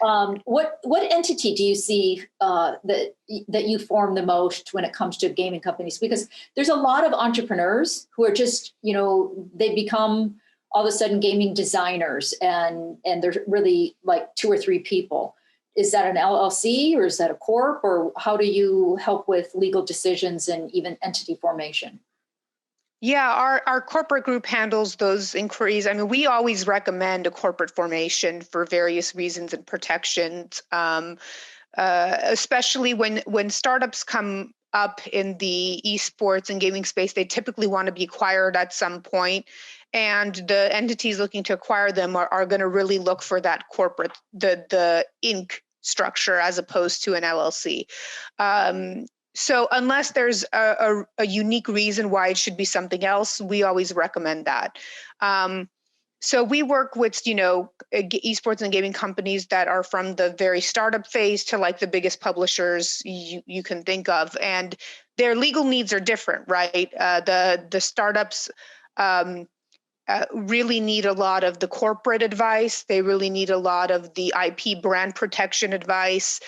what entity do you see that you form the most when it comes to gaming companies? Because there's a lot of entrepreneurs who are just, they become all of a sudden gaming designers, and there's really like 2 or 3 people. Is that an LLC or is that a corp, or how do you help with legal decisions and even entity formation? Yeah, our corporate group handles those inquiries. I mean, we always recommend a corporate formation for various reasons and protections, especially when startups come up in the esports and gaming space. They typically want to be acquired at some point, and the entities looking to acquire them are going to really look for that corporate, the Inc. structure as opposed to an LLC. So unless there's a unique reason why it should be something else, we always recommend that. So we work with, esports and gaming companies that are from the very startup phase to like the biggest publishers you can think of. And their legal needs are different, right? The startups really need a lot of the corporate advice. They really need a lot of the IP brand protection advice.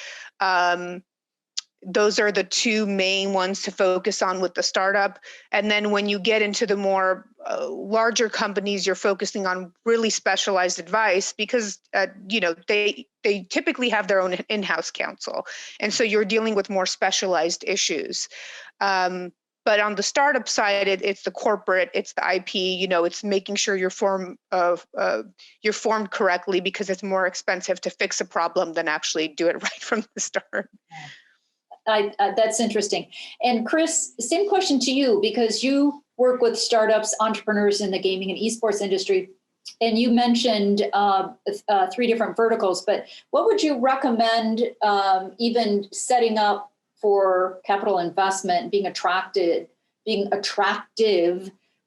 Those are the 2 main ones to focus on with the startup. And then when you get into the more larger companies, you're focusing on really specialized advice because, they typically have their own in-house counsel. And so you're dealing with more specialized issues. But on the startup side, it's the corporate, it's the IP, it's making sure you're formed correctly, because it's more expensive to fix a problem than actually do it right from the start. That's interesting. And Chris, same question to you, because you work with startups, entrepreneurs in the gaming and esports industry, and you mentioned 3 different verticals, but what would you recommend even setting up for capital investment, being attractive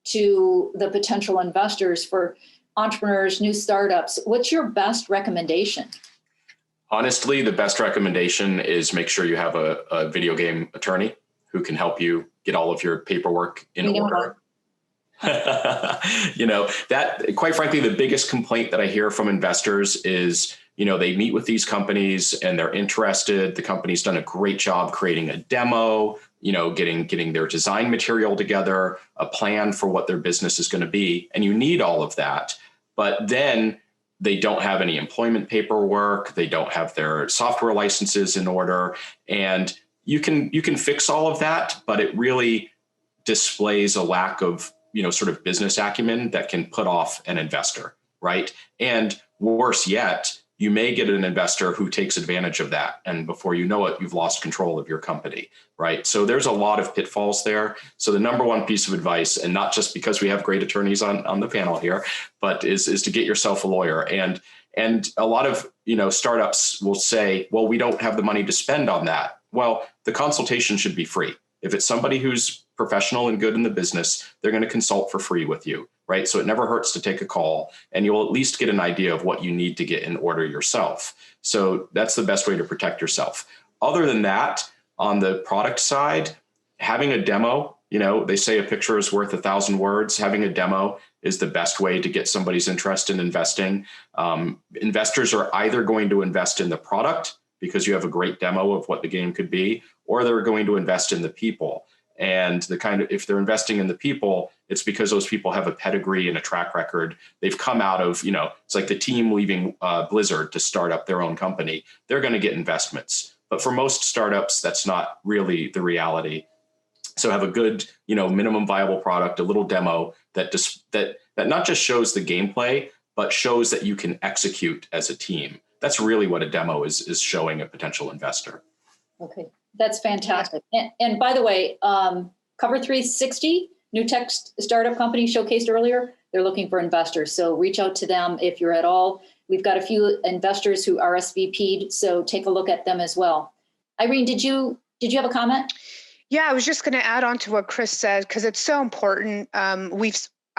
to the potential investors for entrepreneurs, new startups? What's your best recommendation? Honestly, the best recommendation is make sure you have a video game attorney who can help you get all of your paperwork in order. That, quite frankly, the biggest complaint that I hear from investors is, they meet with these companies and they're interested. The company's done a great job creating a demo, getting their design material together, a plan for what their business is going to be. And you need all of that. But then they don't have any employment paperwork. They don't have their software licenses in order. And you can fix all of that, but it really displays a lack of, sort of business acumen that can put off an investor, right? And worse yet, you may get an investor who takes advantage of that. And before you know it, you've lost control of your company, right? So there's a lot of pitfalls there. So the number one piece of advice, and not just because we have great attorneys on the panel here, but is to get yourself a lawyer. And a lot of, startups will say, well, we don't have the money to spend on that. Well, the consultation should be free. If it's somebody who's professional and good in the business, they're going to consult for free with you, right? So it never hurts to take a call, and you'll at least get an idea of what you need to get in order yourself. So that's the best way to protect yourself. Other than that, on the product side, having a demo, they say a picture is worth 1,000 words. Having a demo is the best way to get somebody's interest in investing. Investors are either going to invest in the product because you have a great demo of what the game could be, or they're going to invest in the people. And if they're investing in the people, it's because those people have a pedigree and a track record. They've come out of, it's like the team leaving Blizzard to start up their own company. They're going to get investments. But for most startups, that's not really the reality. So have a good, minimum viable product, a little demo that not just shows the gameplay, but shows that you can execute as a team. That's really what a demo is showing a potential investor. Okay, that's fantastic. And by the way, Cover 360, new tech startup company showcased earlier, they're looking for investors. So reach out to them if you're at all. We've got a few investors who RSVP'd, so take a look at them as well. Irene, did you have a comment? Yeah, I was just going to add on to what Chris said, because it's so important.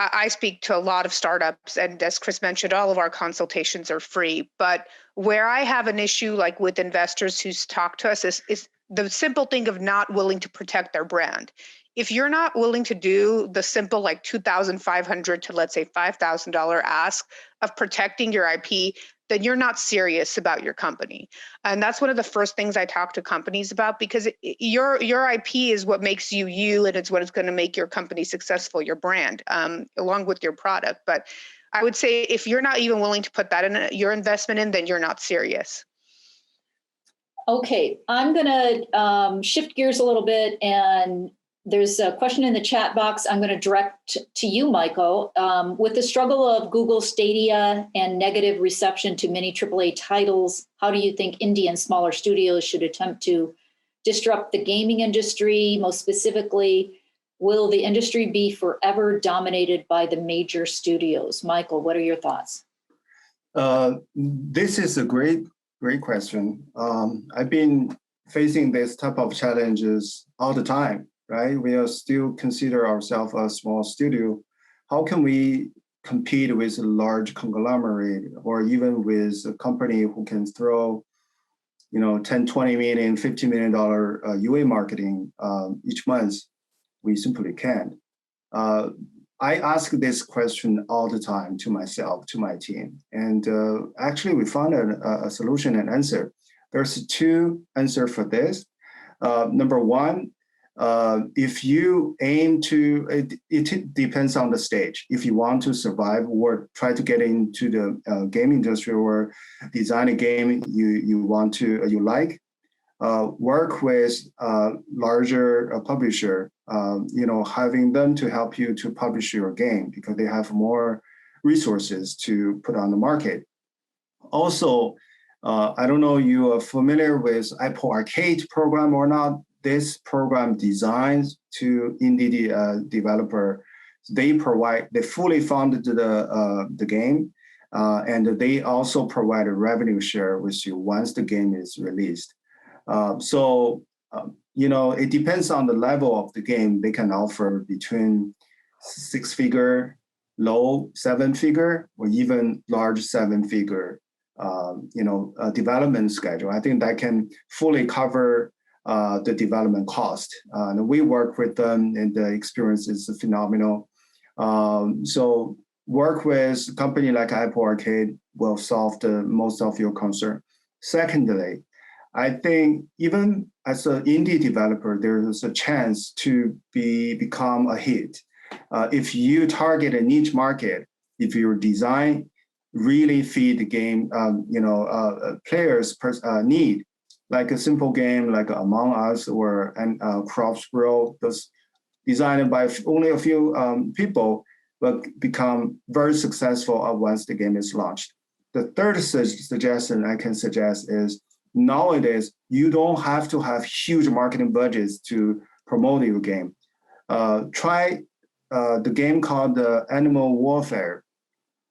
I speak to a lot of startups, and as Chris mentioned, all of our consultations are free. But where I have an issue, like with investors who talk to us, is the simple thing of not willing to protect their brand. If you're not willing to do the simple, like $2,500 to, let's say, $5,000 ask of protecting your IP, then you're not serious about your company. And that's one of the first things I talk to companies about, because your IP is what makes you you, and it's what is going to make your company successful, your brand, along with your product. But I would say if you're not even willing to put that in your investment in, then you're not serious. Okay, I'm going to shift gears a little bit, and there's a question in the chat box I'm going to direct to you, Michael. With the struggle of Google Stadia and negative reception to many AAA titles, how do you think indie and smaller studios should attempt to disrupt the gaming industry? Most specifically, will the industry be forever dominated by the major studios? Michael, what are your thoughts? This is a great question. I've been facing this type of challenges all the time. Right? We are still consider ourselves a small studio. How can we compete with a large conglomerate, or even with a company who can throw, 10, 20 million, $50 million UA marketing each month? We simply can't. I ask this question all the time to myself, to my team. And actually we found a solution and answer. There's two answers for this. Number one, if you aim to, it depends on the stage. If you want to survive or try to get into the game industry or design a game you like, work with a larger publisher, having them to help you to publish your game because they have more resources to put on the market. Also, I don't know you are familiar with Apple Arcade program or not. This program designs to indie developer. They fully funded the game, and they also provide a revenue share with you once the game is released. It depends on the level of the game. They can offer between 6-figure, low 7-figure, or even large 7-figure, development schedule. I think that can fully cover the development cost. And we work with them, and the experience is phenomenal. So work with a company like Apple Arcade will solve the most of your concern. Secondly, I think even as an indie developer, there is a chance to become a hit. If you target a niche market, if your design really feed the game, players' need, like a simple game like Among Us or Crops Grow, those designed by only a few people, but become very successful once the game is launched. The third suggestion I can suggest is nowadays, you don't have to have huge marketing budgets to promote your game. Try the game called Animal Warfare.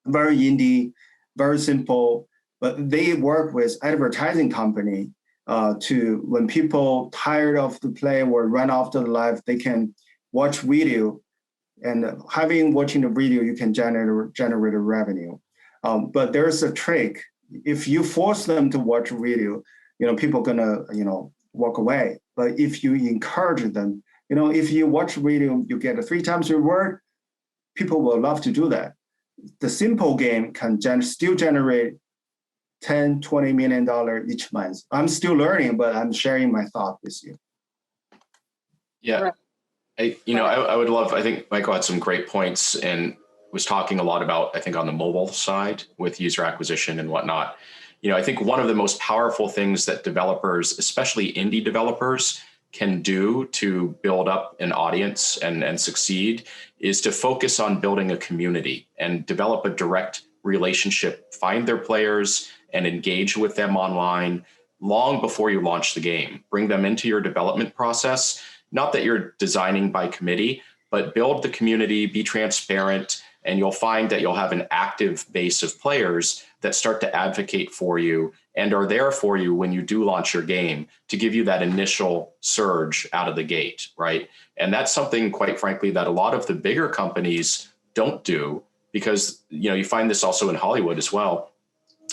Very indie, very simple, but they work with advertising company to, when people tired of the play or run off the live, they can watch video, and watching the video, you can generate a revenue. But there's a trick. If you force them to watch a video, people gonna, walk away. But if you encourage them, if you watch a video, you get 3 times reward, people will love to do that. The simple game can still generate $10, $20 million each month. I'm still learning, but I'm sharing my thought with you. Yeah. I would love, I think Michael had some great points and was talking a lot about, I think, on the mobile side with user acquisition and whatnot. I think one of the most powerful things that developers, especially indie developers, can do to build up an audience and succeed is to focus on building a community and develop a direct relationship, find their players and engage with them online long before you launch the game. Bring them into your development process. Not that you're designing by committee, but build the community, be transparent, and you'll find that you'll have an active base of players that start to advocate for you and are there for you when you do launch your game to give you that initial surge out of the gate, right? And that's something, quite frankly, that a lot of the bigger companies don't do, because you find this also in Hollywood as well.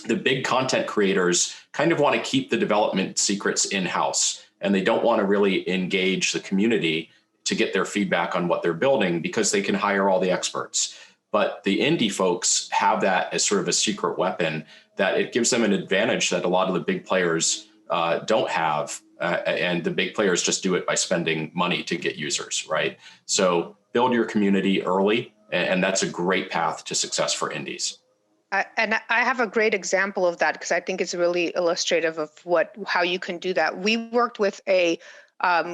The big content creators kind of want to keep the development secrets in-house, and they don't want to really engage the community to get their feedback on what they're building because they can hire all the experts. But the indie folks have that as sort of a secret weapon that it gives them an advantage that a lot of the big players don't have. And the big players just do it by spending money to get users, right? So build your community early, and that's a great path to success for indies. And I have a great example of that because I think it's really illustrative of how you can do that. We worked with a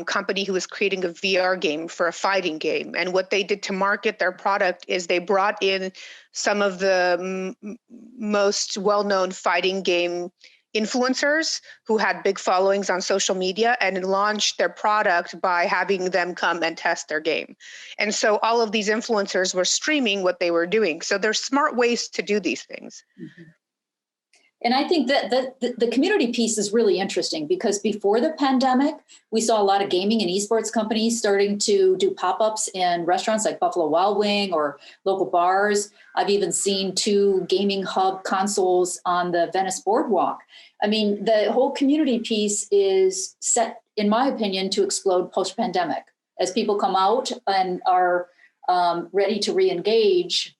company who was creating a VR game for a fighting game. And what they did to market their product is they brought in some of the most well-known fighting game influencers who had big followings on social media and launched their product by having them come and test their game. And so all of these influencers were streaming what they were doing. So there's smart ways to do these things. Mm-hmm. And I think that the community piece is really interesting because before the pandemic, we saw a lot of gaming and esports companies starting to do pop-ups in restaurants like Buffalo Wild Wing or local bars. I've even seen 2 gaming hub consoles on the Venice Boardwalk. I mean, the whole community piece is set, in my opinion, to explode post-pandemic. As people come out and are ready to re-engage,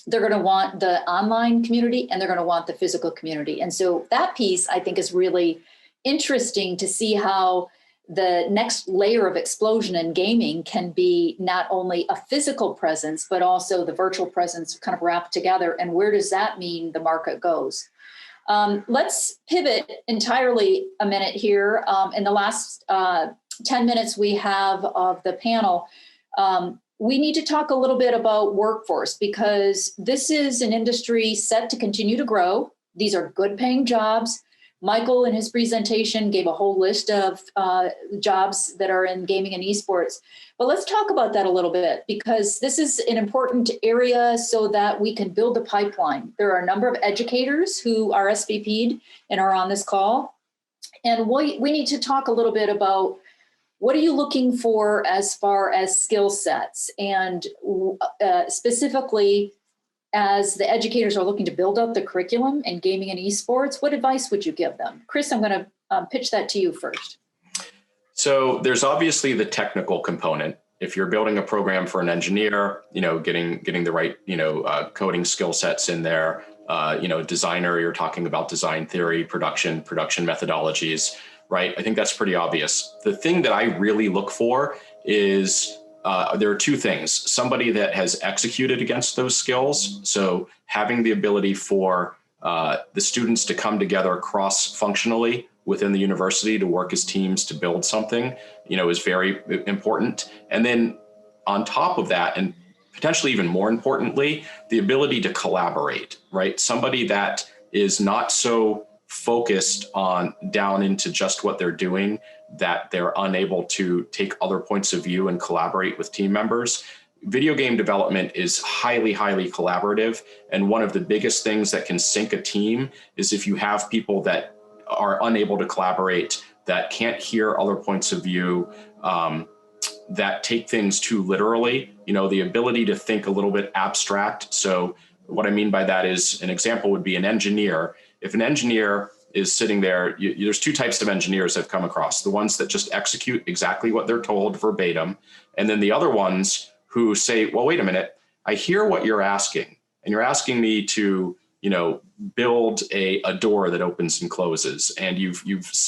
they're going to want the online community and they're going to want the physical community. And so that piece, I think, is really interesting to see how the next layer of explosion in gaming can be not only a physical presence, but also the virtual presence kind of wrapped together. And where does that mean the market goes? Let's pivot entirely a minute here. In the last 10 minutes we have of the panel, we need to talk a little bit about workforce because this is an industry set to continue to grow. These are good paying jobs. Michael in his presentation gave a whole list of jobs that are in gaming and esports. But let's talk about that a little bit because this is an important area so that we can build a pipeline. There are a number of educators who are SVP'd and are on this call. And we need to talk a little bit about what are you looking for as far as skill sets? And specifically, as the educators are looking to build up the curriculum in gaming and esports, what advice would you give them? Chris, I'm going to pitch that to you first. So there's obviously the technical component. If you're building a program for an engineer, getting the right, coding skill sets in there, designer, you're talking about design theory, production methodologies. Right? I think that's pretty obvious. The thing that I really look for is there are 2 things. Somebody that has executed against those skills. So having the ability for the students to come together cross-functionally within the university to work as teams to build something, is very important. And then on top of that, and potentially even more importantly, the ability to collaborate, right? Somebody that is not so focused on down into just what they're doing, that they're unable to take other points of view and collaborate with team members. Video game development is highly, highly collaborative. And one of the biggest things that can sink a team is if you have people that are unable to collaborate, that can't hear other points of view, that take things too literally, the ability to think a little bit abstract. So what I mean by that is an example would be an engineer. If an engineer is sitting there, there's 2 types of engineers I've come across. The ones that just execute exactly what they're told verbatim. And then the other ones who say, well, wait a minute, I hear what you're asking. And you're asking me to, build a door that opens and closes. And you've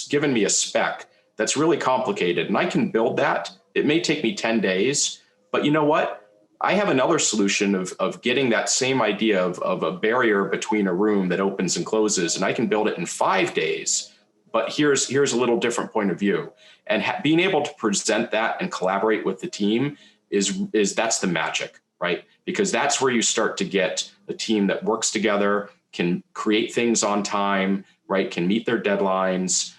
given me a spec that's really complicated. And I can build that. It may take me 10 days. But you know what? I have another solution of getting that same idea of a barrier between a room that opens and closes, and I can build it in 5 days. But here's a little different point of view, and being able to present that and collaborate with the team is that's the magic, right? Because that's where you start to get a team that works together, can create things on time, right? Can meet their deadlines.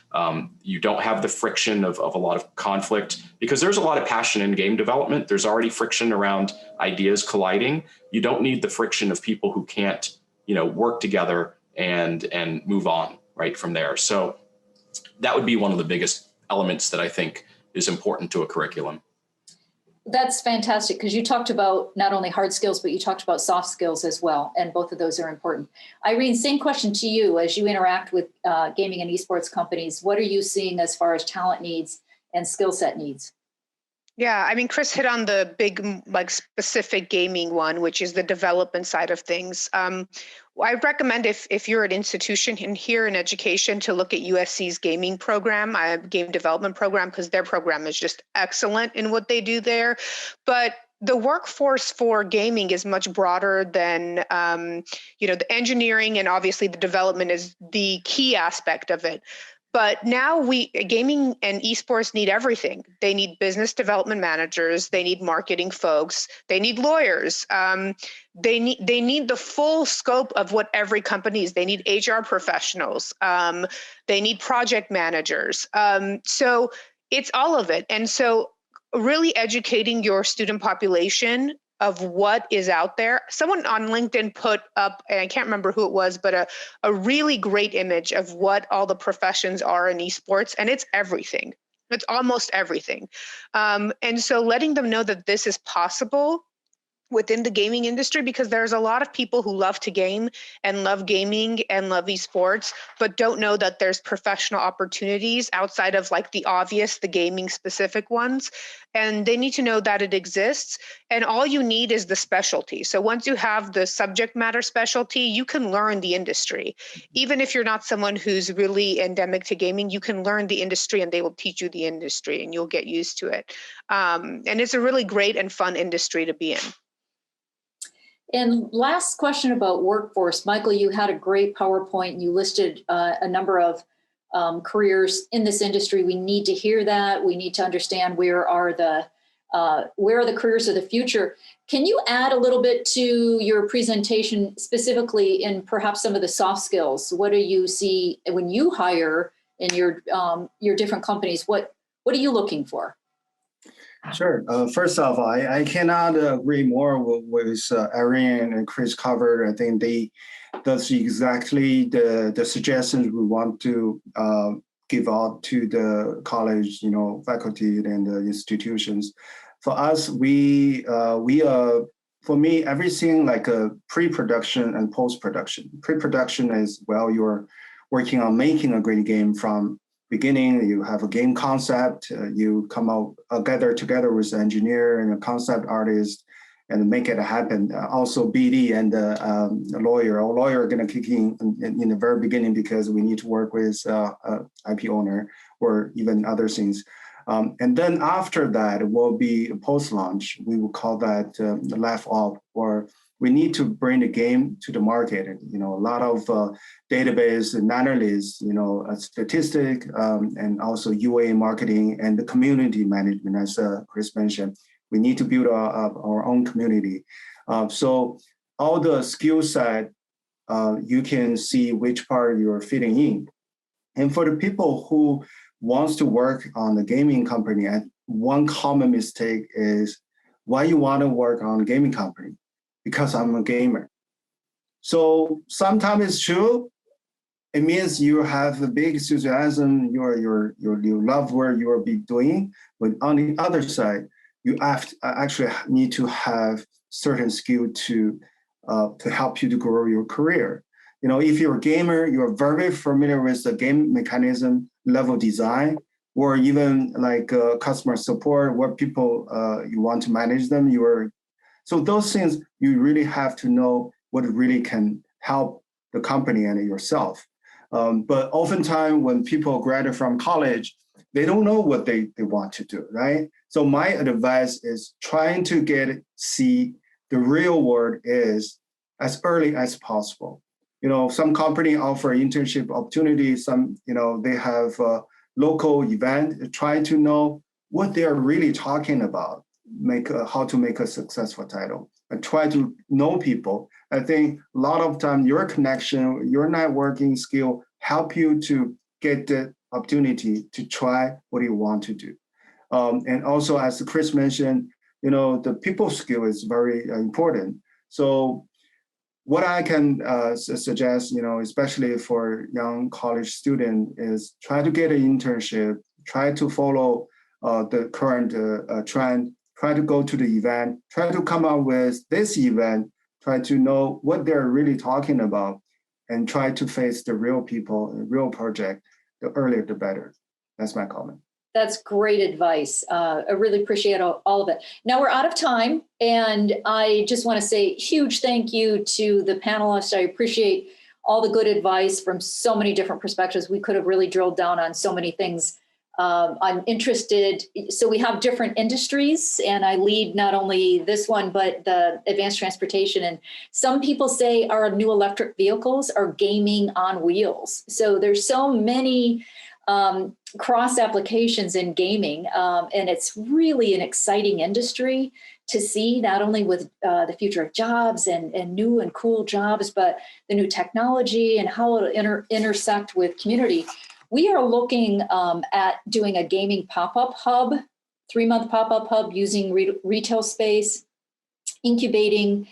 You don't have the friction of a lot of conflict because there's a lot of passion in game development. There's already friction around ideas colliding. You don't need the friction of people who can't, work together and move on right from there. So that would be one of the biggest elements that I think is important to a curriculum. That's fantastic, because you talked about not only hard skills, but you talked about soft skills as well. And both of those are important. Irene, same question to you. As you interact with gaming and esports companies, what are you seeing as far as talent needs and skill set needs? Yeah, I mean, Chris hit on the big, like, specific gaming one, which is the development side of things. I recommend if you're an institution here in education to look at USC's gaming program, game development program, because their program is just excellent in what they do there. But the workforce for gaming is much broader than, the engineering, and obviously the development is the key aspect of it. But now gaming and esports need everything. They need business development managers. They need marketing folks. They need lawyers. They need the full scope of what every company is. They need HR professionals. They need project managers. So it's all of it. And so really educating your student population of what is out there. Someone on LinkedIn put up, and I can't remember who it was, but a really great image of what all the professions are in esports, and it's everything. It's almost everything. And so letting them know that this is possible within the gaming industry, because there's a lot of people who love to game and love gaming and love esports, but don't know that there's professional opportunities outside of like the obvious, the gaming specific ones. And they need to know that it exists. And all you need is the specialty. So once you have the subject matter specialty, you can learn the industry. Even if you're not someone who's really endemic to gaming, you can learn the industry and they will teach you the industry and you'll get used to it. And it's a really great and fun industry to be in. And last question about workforce. Michael, you had a great PowerPoint and you listed a number of careers in this industry. We need to hear that. We need to understand where are the careers of the future. Can you add a little bit to your presentation, specifically in perhaps some of the soft skills? What do you see when you hire in your different companies? What are you looking for? Sure. First off, I cannot agree more with Irene and Chris covered. I think that's exactly the suggestions we want to give out to the college, faculty and the institutions. For us, for me, everything like a pre-production and post-production. Pre-production is, you're working on making a great game from beginning. You have a game concept, you come out gather together with the engineer and a concept artist and make it happen. Also BD and a lawyer. Our lawyer are going to kick in the very beginning because we need to work with IP owner or even other things. And then after that, it will be a post-launch. We will call that the laugh up, or we need to bring the game to the market. And, a lot of database and analysis, statistic, and also UA marketing and the community management, as Chris mentioned. We need to build our own community. So all the skill set, you can see which part you're fitting in. And for the people who wants to work on the gaming company, one common mistake is, why you want to work on a gaming company? Because I'm a gamer. So sometimes it's true. It means you have a big enthusiasm, you love what you are doing. But on the other side, you actually need to have certain skill to help you to grow your career. If you're a gamer, you're very familiar with the game mechanism, level design, or even like customer support, what people you want to manage them. So those things, you really have to know what really can help the company and yourself. But oftentimes when people graduate from college, they don't know what they want to do, right? So my advice is trying to see the real world is as early as possible. Some company offer internship opportunities, some, they have a local event, try to know what they are really talking about. How to make a successful title and try to know people. I think a lot of time your connection, your networking skill help you to get the opportunity to try what you want to do. And also, as Chris mentioned, the people skill is very important. So what I can suggest, especially for young college student, is try to get an internship, try to follow the current trend, try to go to the event, try to come up with this event, try to know what they're really talking about, and try to face the real people, the real project. The earlier, the better. That's my comment. That's great advice. I really appreciate all of it. Now we're out of time, and I just want to say huge thank you to the panelists. I appreciate all the good advice from so many different perspectives. We could have really drilled down on so many things. I'm interested. So we have different industries, and I lead not only this one, but the advanced transportation. And some people say our new electric vehicles are gaming on wheels. So there's so many cross applications in gaming. And it's really an exciting industry to see, not only with the future of jobs and new and cool jobs, but the new technology and how it'll intersect with community. We are looking at doing a gaming pop-up hub, 3-month pop-up hub using retail space, incubating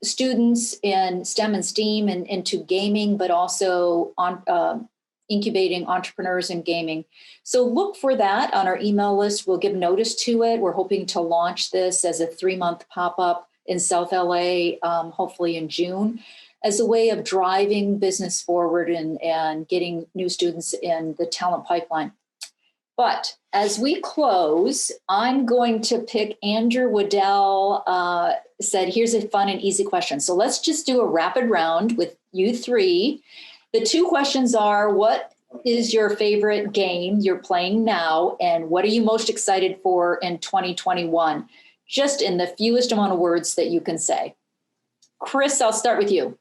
students in STEM and STEAM and into gaming, but also on incubating entrepreneurs in gaming. So look for that on our email list. We'll give notice to it. We're hoping to launch this as a 3-month pop-up in South LA, hopefully in June, as a way of driving business forward and getting new students in the talent pipeline. But as we close, I'm going to pick Andrew Waddell said, here's a fun and easy question. So let's just do a rapid round with you three. The 2 questions are, what is your favorite game you're playing now? And what are you most excited for in 2021? Just in the fewest amount of words that you can say. Chris, I'll start with you.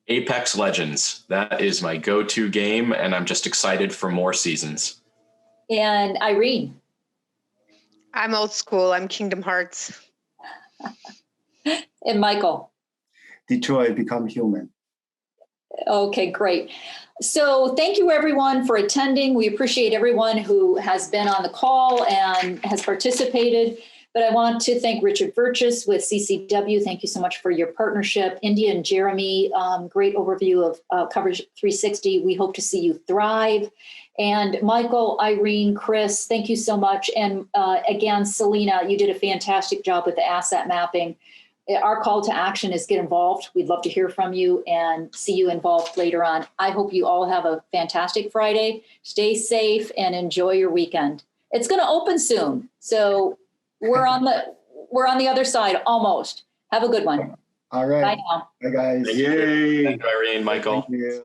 Apex Legends. That is my go-to game, and I'm just excited for more seasons. And Irene. I'm old school. I'm Kingdom Hearts. And Michael. Detroit Become Human. Okay, great. So thank you everyone for attending. We appreciate everyone who has been on the call and has participated. But I want to thank Richard Virtus with CCW. Thank you so much for your partnership. India and Jeremy, great overview of Coverage 360. We hope to see you thrive. And Michael, Irene, Chris, thank you so much. And again, Selena, you did a fantastic job with the asset mapping. Our call to action is get involved. We'd love to hear from you and see you involved later on. I hope you all have a fantastic Friday. Stay safe and enjoy your weekend. It's going to open soon. So we're on the other side almost. Have a good one. All right. Bye now. Bye, guys. Yay. Thank you, Irene, Michael. Thank you.